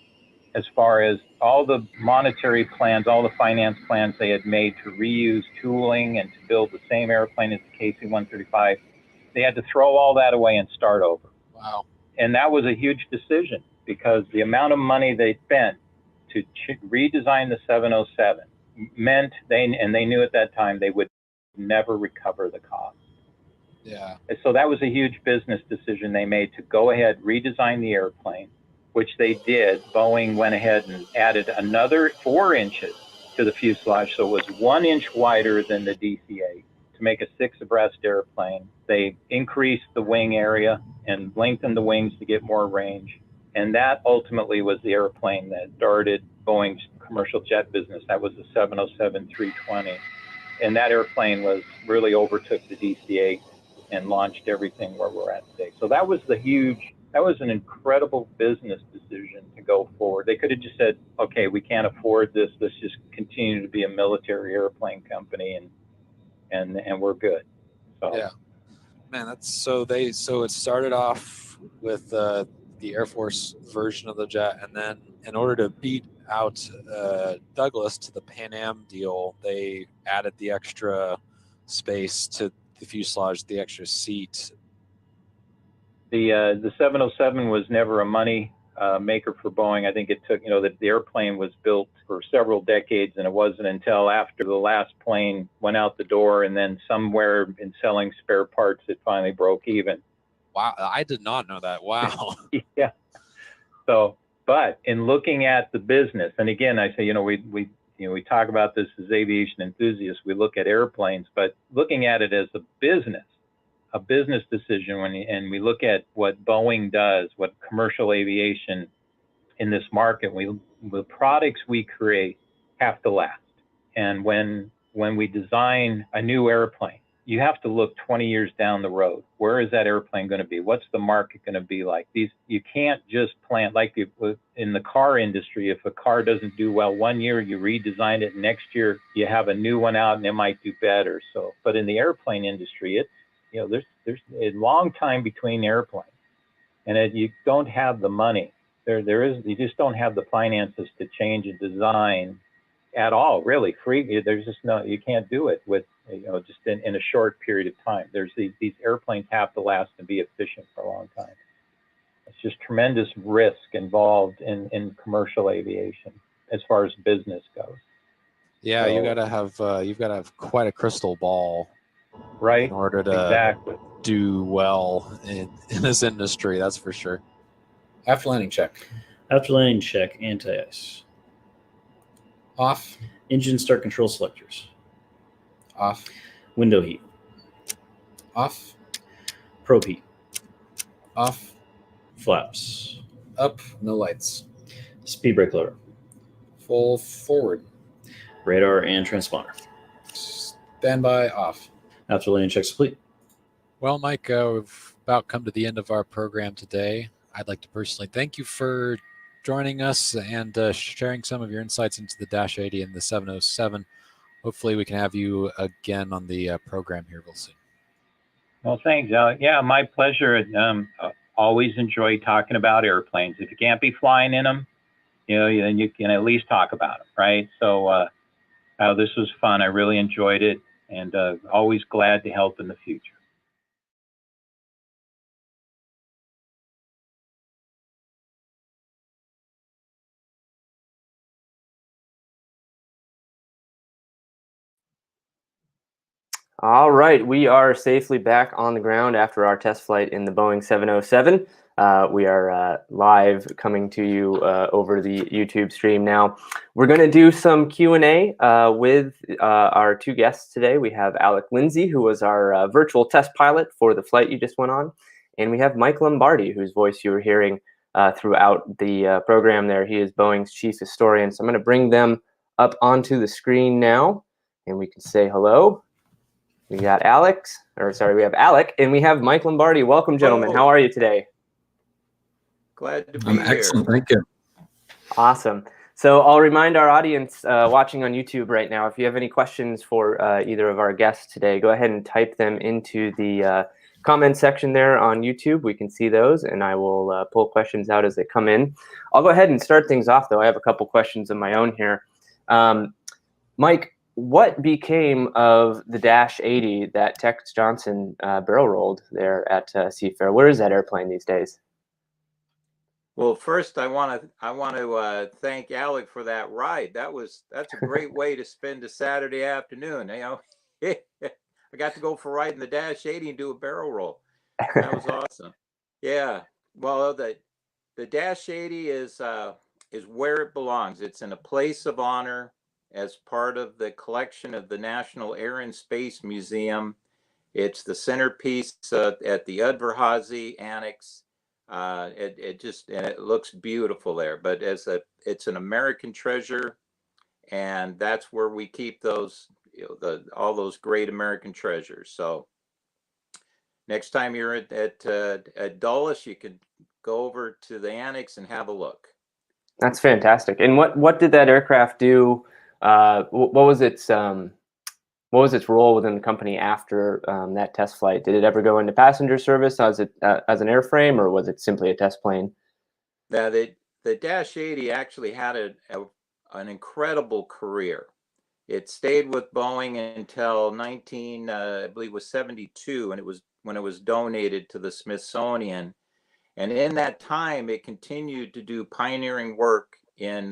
as far as all the monetary plans, all the finance plans they had made to reuse tooling and to build the same airplane as the KC-135. They had to throw all that away and start over. Wow. And that was a huge decision, because the amount of money they spent to redesign the 707 meant they knew at that time they would never recover the cost. Yeah. And so that was a huge business decision they made, to go ahead, redesign the airplane, which they did. Boeing went ahead and added another 4 inches to the fuselage, so it was 1 inch wider than the DC-8 to make a 6 abreast airplane. They increased the wing area and lengthened the wings to get more range. And that ultimately was the airplane that started Boeing's commercial jet business. That was the 707-320. And that airplane really overtook the DC-8 and launched everything where we're at today. So that was an incredible business decision to go forward. They could have just said, okay, we can't afford this. Let's just continue to be a military airplane company and we're good. So. Yeah. Man, so it started off with the Air Force version of the jet, and then in order to beat out Douglas to the Pan Am deal, they added the extra space to the fuselage, the extra seat. The 707 was never a money maker for Boeing. I think it took, the airplane was built for several decades, and it wasn't until after the last plane went out the door, and then somewhere in selling spare parts, it finally broke even. Wow, I did not know that. Wow. Yeah. So, but in looking at the business, and again, I say, we talk about this as aviation enthusiasts. We look at airplanes, but looking at it as a business decision, and we look at what Boeing does, what commercial aviation in this market, the products we create have to last. And when we design a new airplane, you have to look 20 years down the road. Where is that airplane going to be? What's the market going to be like? You can't just plan, like in the car industry. If a car doesn't do well one year, you redesign it. Next year, you have a new one out and it might do better. So, but in the airplane industry, it's, there's a long time between airplanes, and you don't have the money. You just don't have the finances to change a design at all, really. There's just you can't do it with, just in a short period of time. These airplanes have to last and be efficient for a long time. It's just tremendous risk involved in commercial aviation as far as business goes. Yeah, So, you've got to have quite a crystal ball, right? in order to exactly do well in this industry. That's for sure. After landing check. After landing check, anti-ice. Off. Engine start control selectors. Off. Window heat. Off. Probe heat. Off. Flaps. Up. No lights. Speed brake lever. Full forward. Radar and transponder. Standby off. After landing checks complete. Well, Mike, we've about come to the end of our program today. I'd like to personally thank you for joining us and sharing some of your insights into the Dash 80 and the 707. Hopefully we can have you again on the program here real soon. Well, thanks. Yeah, my pleasure. Always enjoy talking about airplanes. If you can't be flying in them, then you can at least talk about them, right? So this was fun. I really enjoyed it, and always glad to help in the future. All right, we are safely back on the ground after our test flight in the Boeing 707. We are live coming to you over the YouTube stream now. We're going to do some Q&A with our two guests today. We have Alec Lindsay, who was our virtual test pilot for the flight you just went on. And we have Mike Lombardi, whose voice you were hearing throughout the program there. He is Boeing's chief historian. So I'm going to bring them up onto the screen now, and we can say hello. We got Alex, we have Alec, and we have Mike Lombardi. Welcome, gentlemen. Hello. How are you today? Glad to be I'm here. excellent. Thank you. Awesome. So I'll remind our audience watching on YouTube right now, if you have any questions for either of our guests today, go ahead and type them into the comment section there on YouTube. We can see those, and I will pull questions out as they come in. I'll go ahead and start things off, though. I have a couple questions of my own here. Mike, what became of the Dash 80 that Tex Johnson barrel rolled there at Seafair? Where is that airplane these days? Well, first I want to thank Alec for that ride. That's a great way to spend a Saturday afternoon. I got to go for a ride in the Dash 80 and do a barrel roll. That was awesome. Yeah. Well, the Dash 80 is where it belongs. It's in a place of honor as part of the collection of the National Air and Space Museum. It's the centerpiece at the Udvar-Hazy Annex. It looks beautiful there. But it's an American treasure, and that's where we keep those, all those great American treasures. So next time you're at Dulles, you could go over to the annex and have a look. That's fantastic. And what did that aircraft do? What was its role within the company after that test flight? Did it ever go into passenger service as an airframe, or was it simply a test plane? The Dash 80 actually had an incredible career. It stayed with Boeing until I believe it was 72, and it was when it was donated to the Smithsonian. And in that time, it continued to do pioneering work in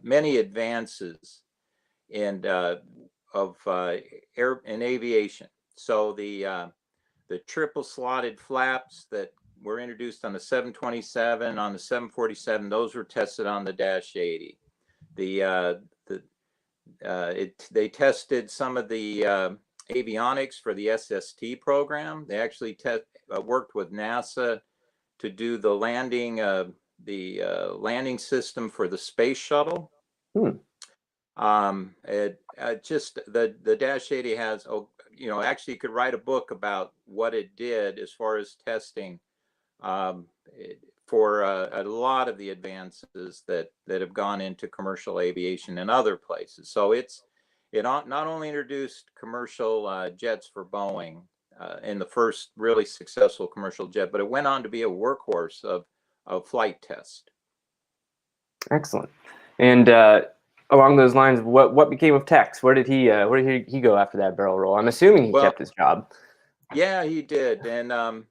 many advances in aviation. So the triple slotted flaps that were introduced on the 727, on the 747, those were tested on the Dash 80. They tested some of the avionics for the SST program. They actually worked with NASA to do the landing system for the space shuttle. The Dash 80 has, actually you could write a book about what it did as far as testing for a lot of the advances that have gone into commercial aviation and other places. So it not only introduced commercial jets for Boeing in the first really successful commercial jet, but it went on to be a workhorse of flight test. Excellent. And along those lines, what became of Tex? Where did he go after that barrel roll? I'm assuming he kept his job. Yeah, he did. And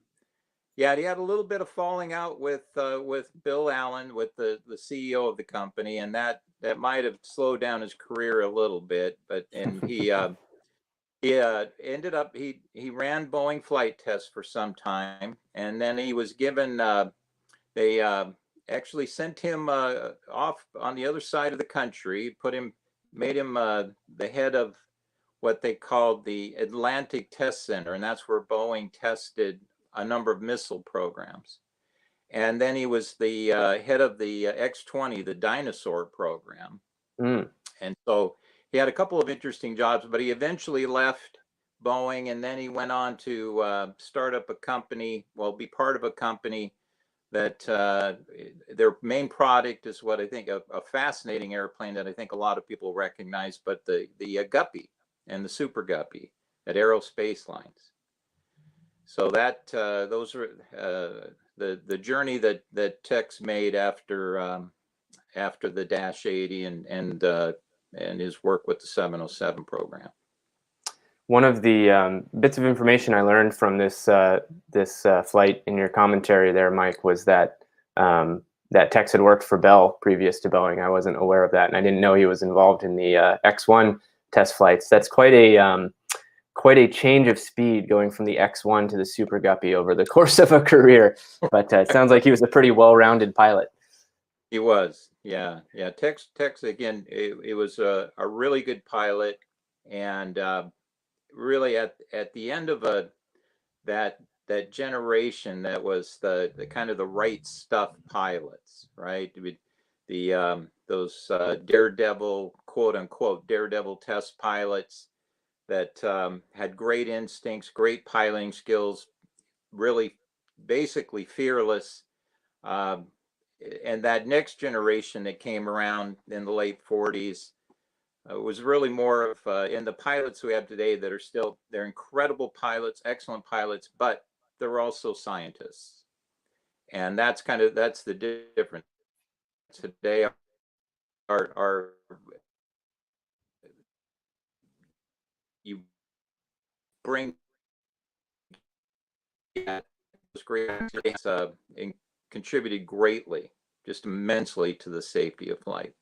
he had a little bit of falling out with Bill Allen, with the CEO of the company, and that might have slowed down his career a little bit. And he ended up he ran Boeing flight tests for some time, and then he was given they actually sent him off on the other side of the country, made him the head of what they called the Atlantic Test Center, and that's where Boeing tested a number of missile programs. And then he was the head of the X-20, the dinosaur program. Mm. And so he had a couple of interesting jobs, but he eventually left Boeing, and then he went on to start up a company, well, be part of a company that their main product is what I think a fascinating airplane that I think a lot of people recognize, but the Guppy and the Super Guppy at Aerospace Lines. So that those are the journey that Tex made after the Dash 80 and his work with the 707 program. One of the bits of information I learned from this flight in your commentary there, Mike, was that that Tex had worked for Bell previous to Boeing. I wasn't aware of that, and I didn't know he was involved in the X-1 test flights. That's quite a change of speed going from the X-1 to the Super Guppy over the course of a career. But it sounds like he was a pretty well-rounded pilot. He was, yeah. Tex again, it was a really good pilot, and really at the end of that generation, that was the kind of the right stuff pilots, right? Those daredevil, quote unquote, daredevil test pilots that had great instincts, great piloting skills, really basically fearless. And that next generation that came around in the late 40s was really more of, in the pilots we have today that are still, they're incredible pilots, excellent pilots, but they're also scientists. And that's the difference. Today are you bring those great and contributed greatly, just immensely, to the safety of flight.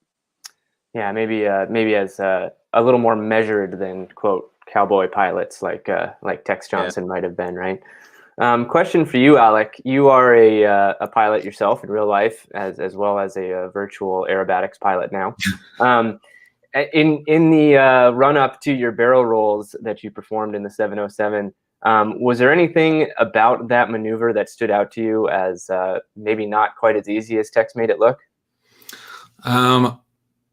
Yeah, maybe as a little more measured than quote cowboy pilots like Tex Johnson might have been, right? Question for you, Alec. You are a pilot yourself in real life, as well as a virtual aerobatics pilot now. In the run up to your barrel rolls that you performed in the 707, was there anything about that maneuver that stood out to you as maybe not quite as easy as Tex made it look?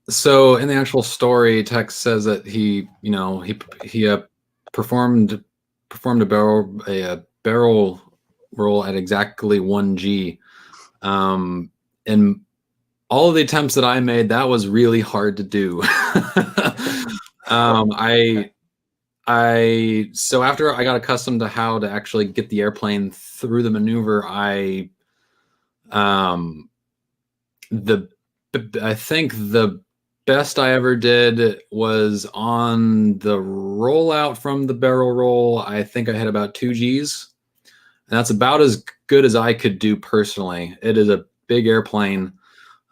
So in the actual story, Tex says that he performed a barrel roll at exactly 1G. And all of the attempts that I made, that was really hard to do. So after I got accustomed to how to actually get the airplane through the maneuver, I think the best I ever did was on the rollout from the barrel roll. I think I had about 2Gs, and that's about as good as I could do personally. It is a big airplane.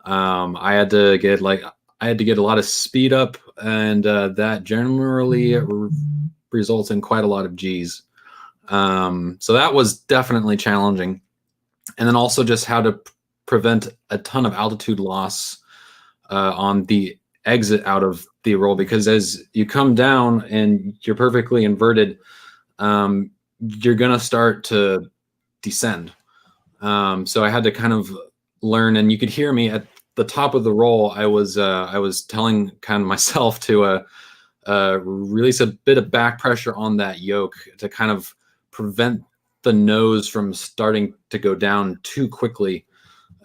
I had to get a lot of speed up, and that generally results in quite a lot of Gs. So that was definitely challenging. And then also just how to prevent a ton of altitude loss on the exit out of the roll, because as you come down and you're perfectly inverted, you're gonna start to descend. So I had to kind of learn, and you could hear me at the top of the roll. I was telling kind of myself to release a bit of back pressure on that yoke to kind of prevent the nose from starting to go down too quickly,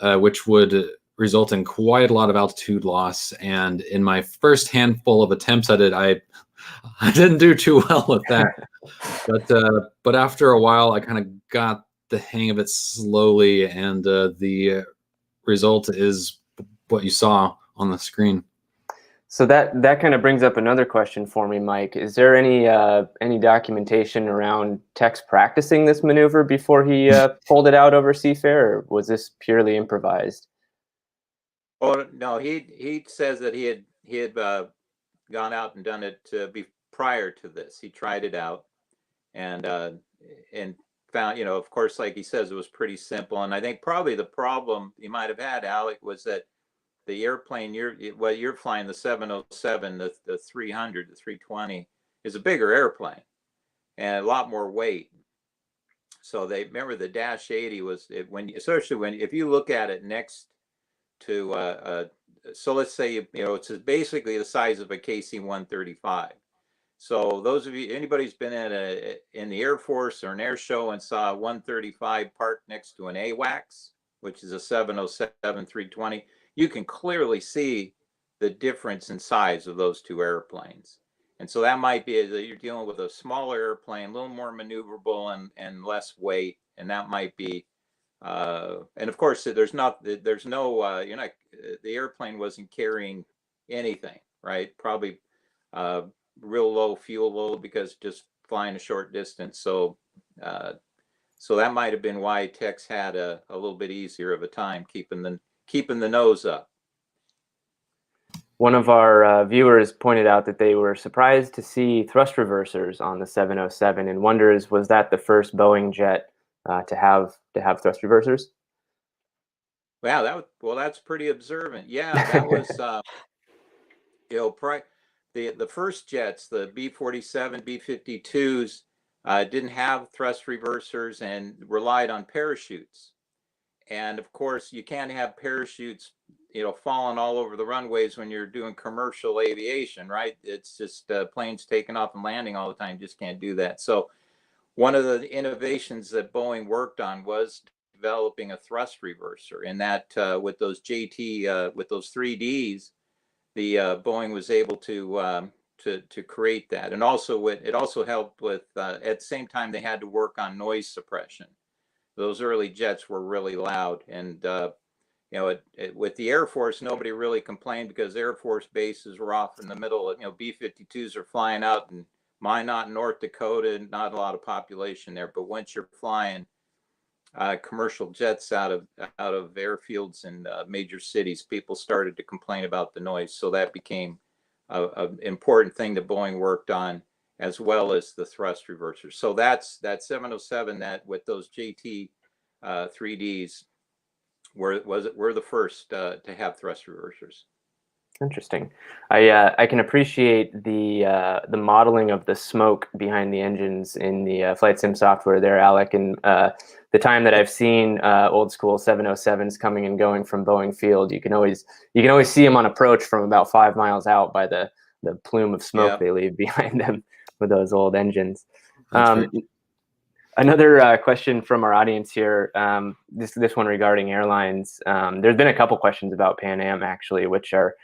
which would result in quite a lot of altitude loss. And in my first handful of attempts at it, I didn't do too well with that. But after a while, I kind of got the hang of it slowly, and the result is what you saw on the screen. So that kind of brings up another question for me, Mike. Is there any documentation around Tex practicing this maneuver before he pulled it out over Seafair, or was this purely improvised? Oh no, he says that he had gone out and done it prior to this. He tried it out and found, of course, like he says, it was pretty simple. And I think probably the problem you might have had, Alec, was that the airplane you're flying, the 707, the 300, the 320, is a bigger airplane and a lot more weight. So they remember the Dash 80 was especially when if you look at it next to so let's say it's basically the size of a KC-135. So those of you, anybody who's been in the Air Force or an air show and saw a 135 parked next to an AWACS, which is a 707-320, you can clearly see the difference in size of those two airplanes. And so that might be that you're dealing with a smaller airplane, a little more maneuverable and less weight, and that might be. And of course, there's no, you're not, the airplane wasn't carrying anything, right? Probably real low fuel load because just flying a short distance. So that might have been why techs had a little bit easier of a time keeping the nose up. One of our viewers pointed out that they were surprised to see thrust reversers on the 707 and wonders, was that the first Boeing jet to have thrust reversers? Wow, that's pretty observant. Yeah, that was the first jets, the B-47, B-52s, didn't have thrust reversers and relied on parachutes. And of course, you can't have parachutes, falling all over the runways when you're doing commercial aviation, right? It's just planes taking off and landing all the time. You just can't do that. So one of the innovations that Boeing worked on was developing a thrust reverser, and that with those JT, with those 3Ds, the Boeing was able to create that. And also it also helped with, at the same time, they had to work on noise suppression. Those early jets were really loud, and with the Air Force, nobody really complained because Air Force bases were off in the middle. B-52s are flying out in Minot, North Dakota, not a lot of population there. But once you're flying commercial jets out of airfields in major cities, people started to complain about the noise. So that became an important thing that Boeing worked on, as well as the thrust reversers. So that 707, that with those JT 3Ds were the first to have thrust reversers. Interesting. I can appreciate the modeling of the smoke behind the engines in the flight sim software there, Alec. And the time that I've seen old school 707s coming and going from Boeing Field, you can always see them on approach from about 5 miles out by the plume of smoke they leave behind them with those old engines. Another question from our audience here, this one regarding airlines. There's been a couple questions about Pan Am, actually, which are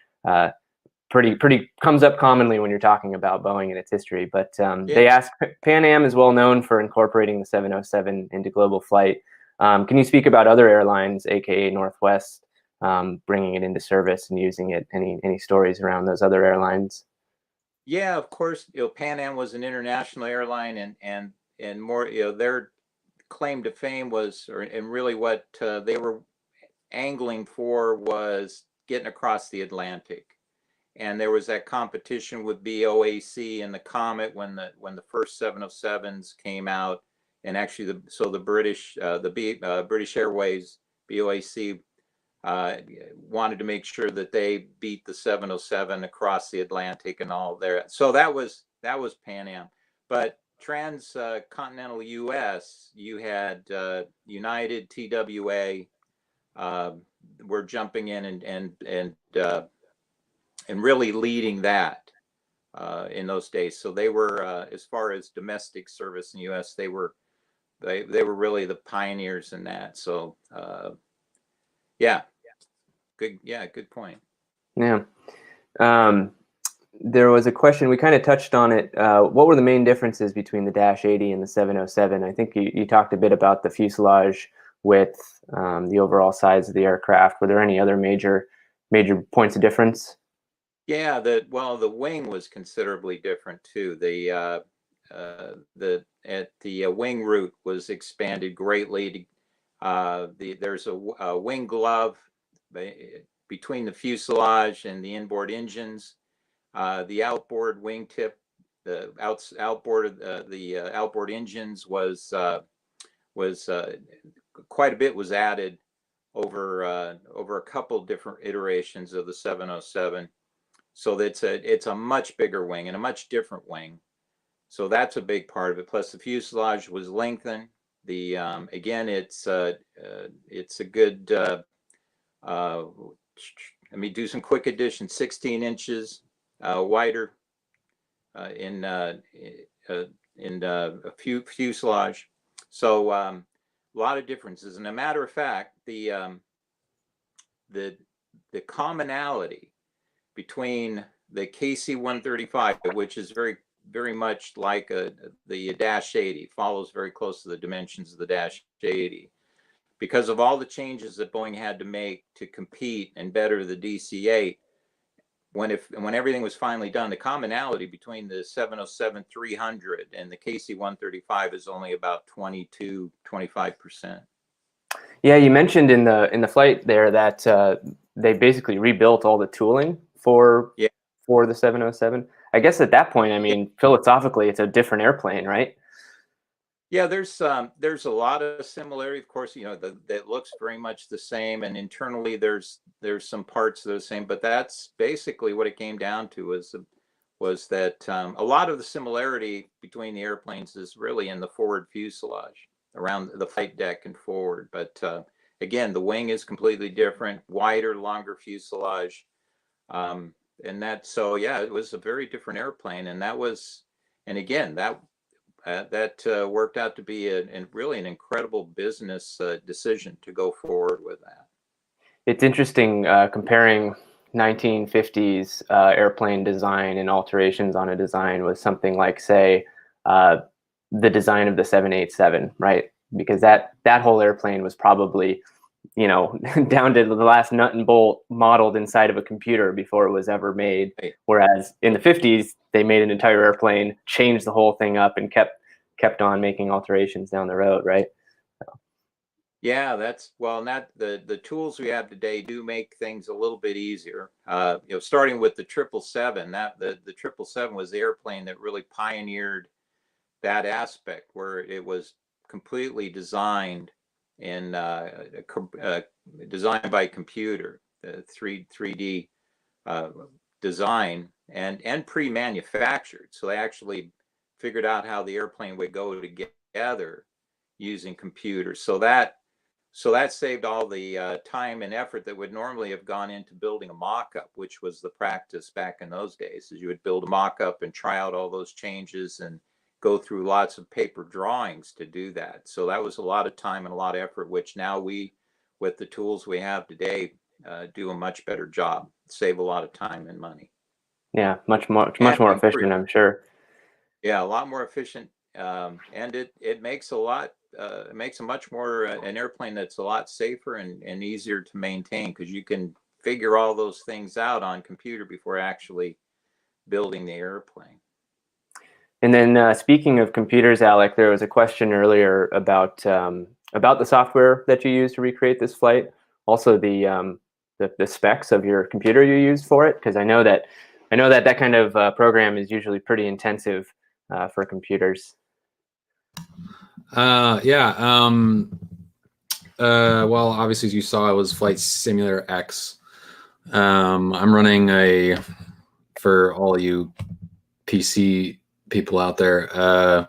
pretty comes up commonly when you're talking about Boeing and its history. But they ask, Pan Am is well known for incorporating the 707 into global flight. Can you speak about other airlines, aka Northwest, bringing it into service and using it? Any stories around those other airlines? Yeah, of course. Pan Am was an international airline, and more, their claim to fame was, and really what they were angling for was getting across the Atlantic. And there was that competition with BOAC and the Comet when the first 707s came out, and actually the British Airways, BOAC, wanted to make sure that they beat the 707 across the Atlantic and all there. So that was Pan Am. But transcontinental U.S., you had United, TWA, were jumping in and really leading that in those days. So they were, as far as domestic service in the U.S., they were really the pioneers in that. So good point. Yeah. There was a question, we kind of touched on it. What were the main differences between the Dash 80 and the 707? I think you talked a bit about the fuselage width, the overall size of the aircraft. Were there any other major points of difference? Yeah, the wing was considerably different too. The wing root was expanded greatly. There's a wing glove between the fuselage and the inboard engines. The outboard wingtip, the outboard of the outboard engines was quite a bit was added over a couple different iterations of the 707. So it's a much bigger wing and a much different wing. So that's a big part of it. Plus the fuselage was lengthened. The again, it's a good. Let me do some quick addition. 16 inches wider in a fuselage. So a lot of differences. And a matter of fact, the commonality between the KC-135, which is very much like the Dash 80, follows very close to the dimensions of the Dash 80. Because of all the changes that Boeing had to make to compete and better the DC-8, when everything was finally done, the commonality between the 707-300 and the KC-135 is only about 22-25%. Yeah, you mentioned in the flight there that they basically rebuilt all the tooling for the 707. I guess at that point, I mean, philosophically, it's a different airplane, right? Yeah, there's a lot of similarity. Of course, it looks very much the same, and internally there's some parts that are the same. But that's basically what it came down to was that a lot of the similarity between the airplanes is really in the forward fuselage, around the flight deck and forward. But again, the wing is completely different, wider, longer fuselage, and it was a very different airplane, and again that worked out to be really an incredible business decision to go forward with that. It's interesting comparing 1950s airplane design and alterations on a design with something like, say, the design of the 787, right? Because that whole airplane was probably, down to the last nut and bolt modeled inside of a computer before it was ever made. Right. Whereas in the 50s, they made an entire airplane, changed the whole thing up, and kept on making alterations down the road, right? Yeah, the tools we have today do make things a little bit easier. Starting with the 777, the 777 was the airplane that really pioneered that aspect, where it was completely designed designed by computer, the 3D design, and pre-manufactured. So they actually figured out how the airplane would go together using computers. So that saved all the time and effort that would normally have gone into building a mock-up, which was the practice back in those days. Is you would build a mock-up and try out all those changes and go through lots of paper drawings to do that. So that was a lot of time and a lot of effort, which now we, with the tools we have today, do a much better job, save a lot of time and money. Yeah, much more efficient, I'm sure. Yeah, a lot more efficient, and it makes a much more an airplane that's a lot safer and easier to maintain, because you can figure all those things out on computer before actually building the airplane. And then speaking of computers, Alec, there was a question earlier about the software that you use to recreate this flight. Also the specs of your computer you use for it, because I know that kind of program is usually pretty intensive for computers. Well, obviously, as you saw, it was Flight Simulator X. I'm running for all you PC people out there,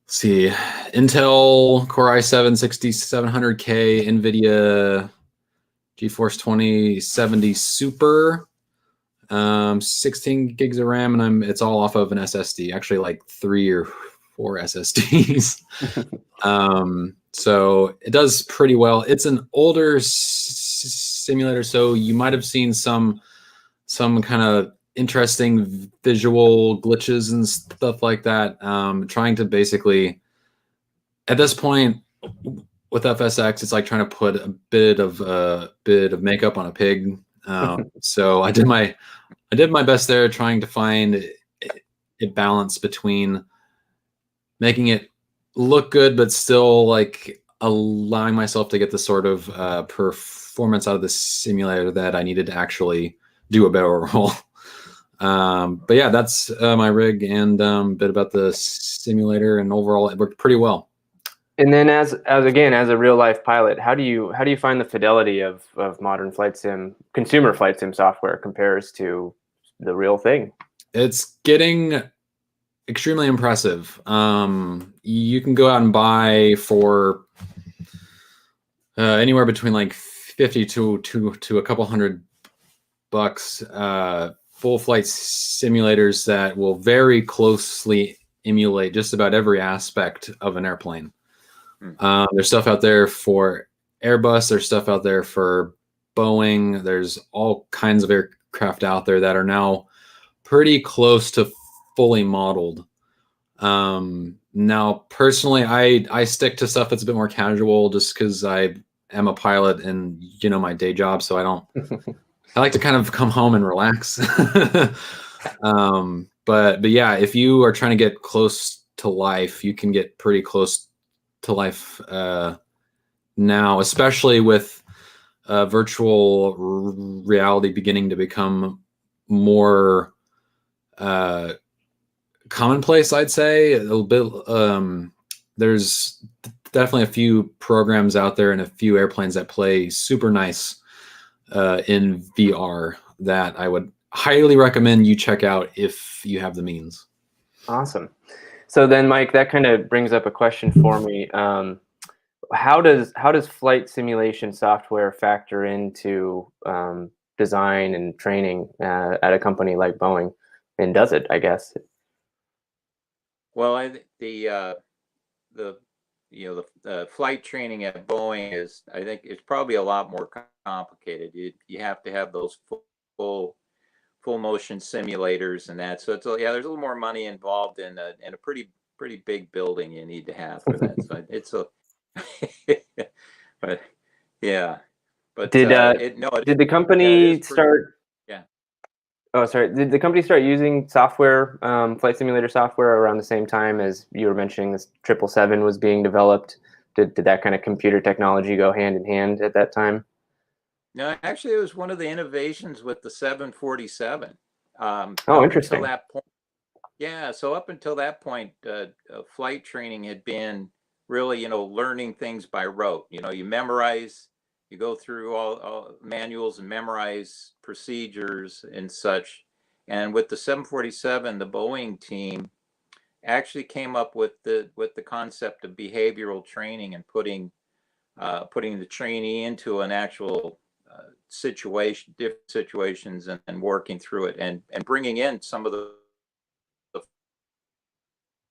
see, Intel Core i7 6700K, NVIDIA GeForce 2070 Super, 16 gigs of RAM, and it's all off of an SSD, actually like 3 or 4 SSDs. So it does pretty well. It's an older simulator, so you might have seen some kind of interesting visual glitches and stuff like that. Trying to basically, at this point with FSX, it's like trying to put a bit of makeup on a pig. So I did my best there, trying to find a balance between making it look good, but still like allowing myself to get the sort of performance out of the simulator that I needed to actually do a barrel roll. But yeah, that's my rig and a bit about the simulator, and overall it worked pretty well. And then as a real life pilot, how do you find the fidelity of modern consumer flight sim software compares to the real thing? It's getting extremely impressive. You can go out and buy for anywhere between like 50 to a couple $100 full flight simulators that will very closely emulate just about every aspect of an airplane. There's stuff out there for Airbus. There's stuff out there for Boeing. There's all kinds of aircraft out there that are now pretty close to fully modeled. Now, personally, I stick to stuff that's a bit more casual just because I am a pilot and, you know, my day job. So I like to kind of come home and relax. But yeah, if you are trying to get close to life, you can get pretty close to life now, especially with virtual reality beginning to become more commonplace, I'd say. A little bit. There's definitely a few programs out there and a few airplanes that play super nice in VR that I would highly recommend you check out if you have the means. Awesome. So then, Mike, that kind of brings up a question for me. How does flight simulation software factor into design and training at a company like Boeing? And does it, I guess? Well, the flight training at Boeing is, I think, it's probably a lot more complicated. You have to have those full motion simulators and that. So there's a little more money involved in a pretty big building you need to have for that. So it's a, but yeah, but Did the company start? Yeah. Oh, sorry. Did the company start using software, flight simulator software, around the same time as you were mentioning this 777 was being developed? Did that kind of computer technology go hand in hand at that time? No, actually, it was one of the innovations with the 747. Oh, up interesting. Until that point, yeah. So up until that point, flight training had been really, learning things by rote. You memorize, you go through all manuals and memorize procedures and such. And with the 747, the Boeing team actually came up with the concept of behavioral training and putting the trainee into an actual different situations, and working through it, and bringing in some of the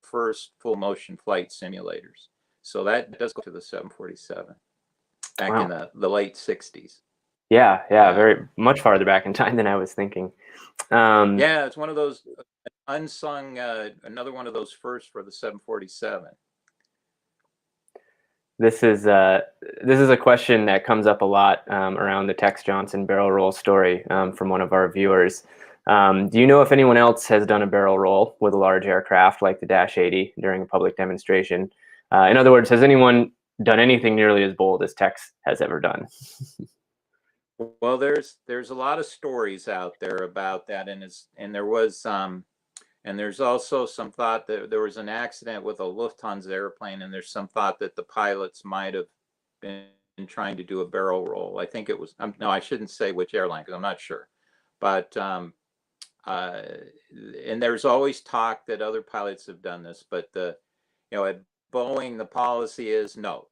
first full motion flight simulators. So that does go to the 747 back in Wow. the late 60s. Yeah, very much farther back in time than I was thinking. Yeah, it's one of those unsung, another one of those first for the 747. This is a question that comes up a lot around the Tex Johnson barrel roll story from one of our viewers. Do you know if anyone else has done a barrel roll with a large aircraft like the Dash 80 during a public demonstration? In other words, has anyone done anything nearly as bold as Tex has ever done? Well, there's a lot of stories out there about that, and there was and there's also some thought that there was an accident with a Lufthansa airplane, and there's some thought that the pilots might have been trying to do a barrel roll. I think it was, no, I shouldn't say which airline because I'm not sure. But, and there's always talk that other pilots have done this, but at Boeing, the policy is no.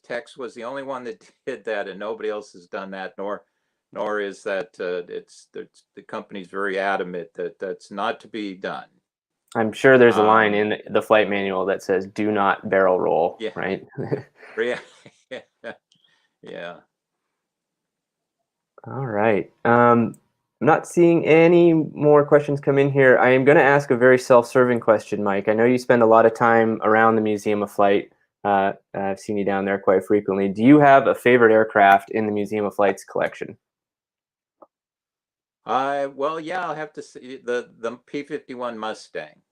Tex was the only one that did that, and nobody else has done that, nor is that the company's very adamant that that's not to be done. I'm sure there's a line in the flight manual that says "Do not barrel roll." Yeah. Right? Yeah. All right. I'm not seeing any more questions come in here. I am going to ask a very self-serving question, Mike. I know you spend a lot of time around the Museum of Flight. I've seen you down there quite frequently. Do you have a favorite aircraft in the Museum of Flight's collection? Well, yeah, I'll have to say the P-51 Mustang.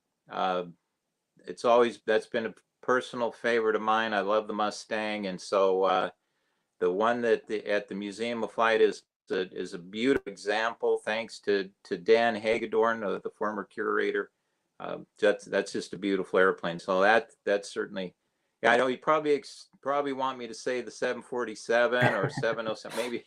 That's been a personal favorite of mine. I love the Mustang, and so the one that at the Museum of Flight is a beautiful example, thanks to Dan Hagedorn, the former curator. That's just a beautiful airplane. So that's certainly. Yeah, I know you probably want me to say the 747 or 707, maybe,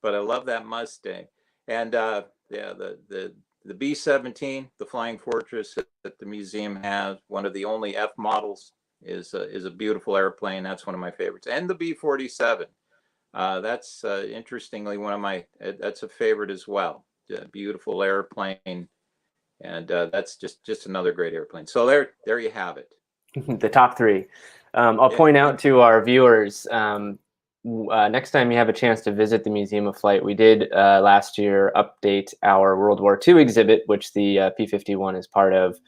but I love that Mustang. And yeah, the the B-17, the Flying Fortress that the museum has, one of the only F models, is a beautiful airplane. That's one of my favorites. And the B-47. That's interestingly one of my, that's a favorite as well. Beautiful airplane. And that's just another great airplane. So there you have it. The top three. I'll point out to our viewers, next time you have a chance to visit the Museum of Flight, we did last year update our World War II exhibit, which the P-51 is part of.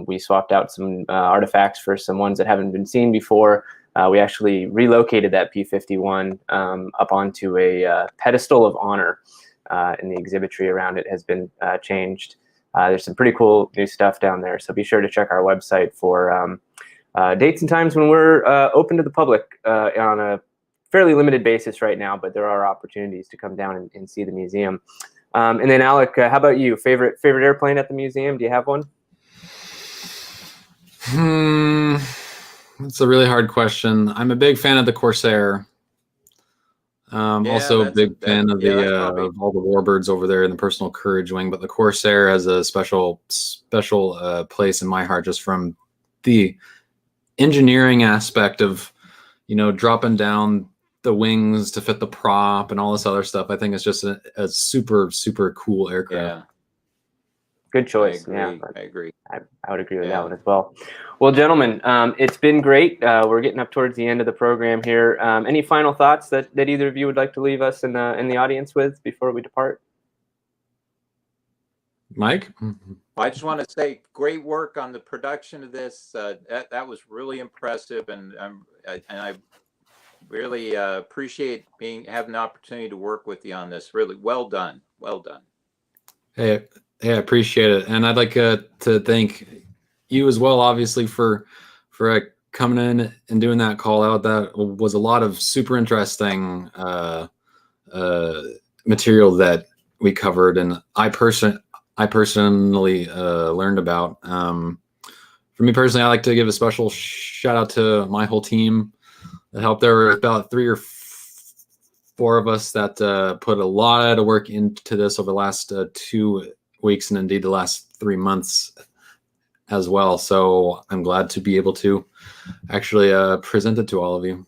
We swapped out some artifacts for some ones that haven't been seen before. We actually relocated that P-51 up onto a pedestal of honor, and the exhibitry around it has been changed. There's some pretty cool new stuff down there, so be sure to check our website for dates and times when we're open to the public on a fairly limited basis right now, but there are opportunities to come down and see the museum. And then Alec, how about you? Favorite airplane at the museum? Do you have one? That's a really hard question. I'm a big fan of the Corsair. Also a big fan of of all the warbirds over there in the personal courage wing, but the Corsair has a special place in my heart, just from the engineering aspect of, dropping down the wings to fit the prop and all this other stuff. I think it's just a super, super cool aircraft. Yeah. Good choice. I agree. I would agree with that one as well. Well, gentlemen, it's been great. We're getting up towards the end of the program here. Any final thoughts that either of you would like to leave us in the audience with before we depart? Mike? I just want to say great work on the production of this. That was really impressive, and I really appreciate having the opportunity to work with you on this. Really well done. Well done. Hey, I appreciate it, and I'd like to thank you as well, obviously, for coming in and doing that call out. That was a lot of super interesting material that we covered, and I personally learned about. For me personally, I like to give a special shout out to my whole team that helped. There were about 3 or 4 of us that put a lot of work into this over the last 2 weeks, and indeed the last 3 months as well. So I'm glad to be able to actually present it to all of you.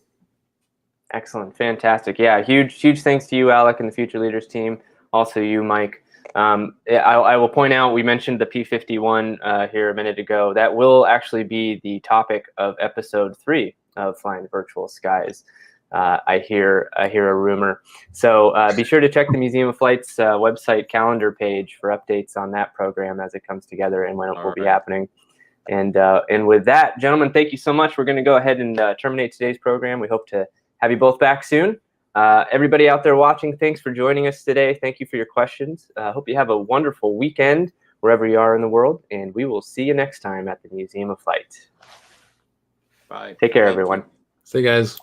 Excellent. Fantastic. Yeah, huge thanks to you, Alec, and the Future Leaders team. Also you, Mike. I will point out, we mentioned the P-51 here a minute ago. That will actually be the topic of episode 3 of Flying the Virtual Skies. I hear a rumor. So be sure to check the Museum of Flight's website calendar page for updates on that program as it comes together and when it will be happening. And with that, gentlemen, thank you so much. We're going to go ahead and terminate today's program. We hope to have you both back soon. Everybody out there watching, thanks for joining us today. Thank you for your questions. Hope you have a wonderful weekend wherever you are in the world, and we will see you next time at the Museum of Flight. Bye. Take care, everyone. See you guys.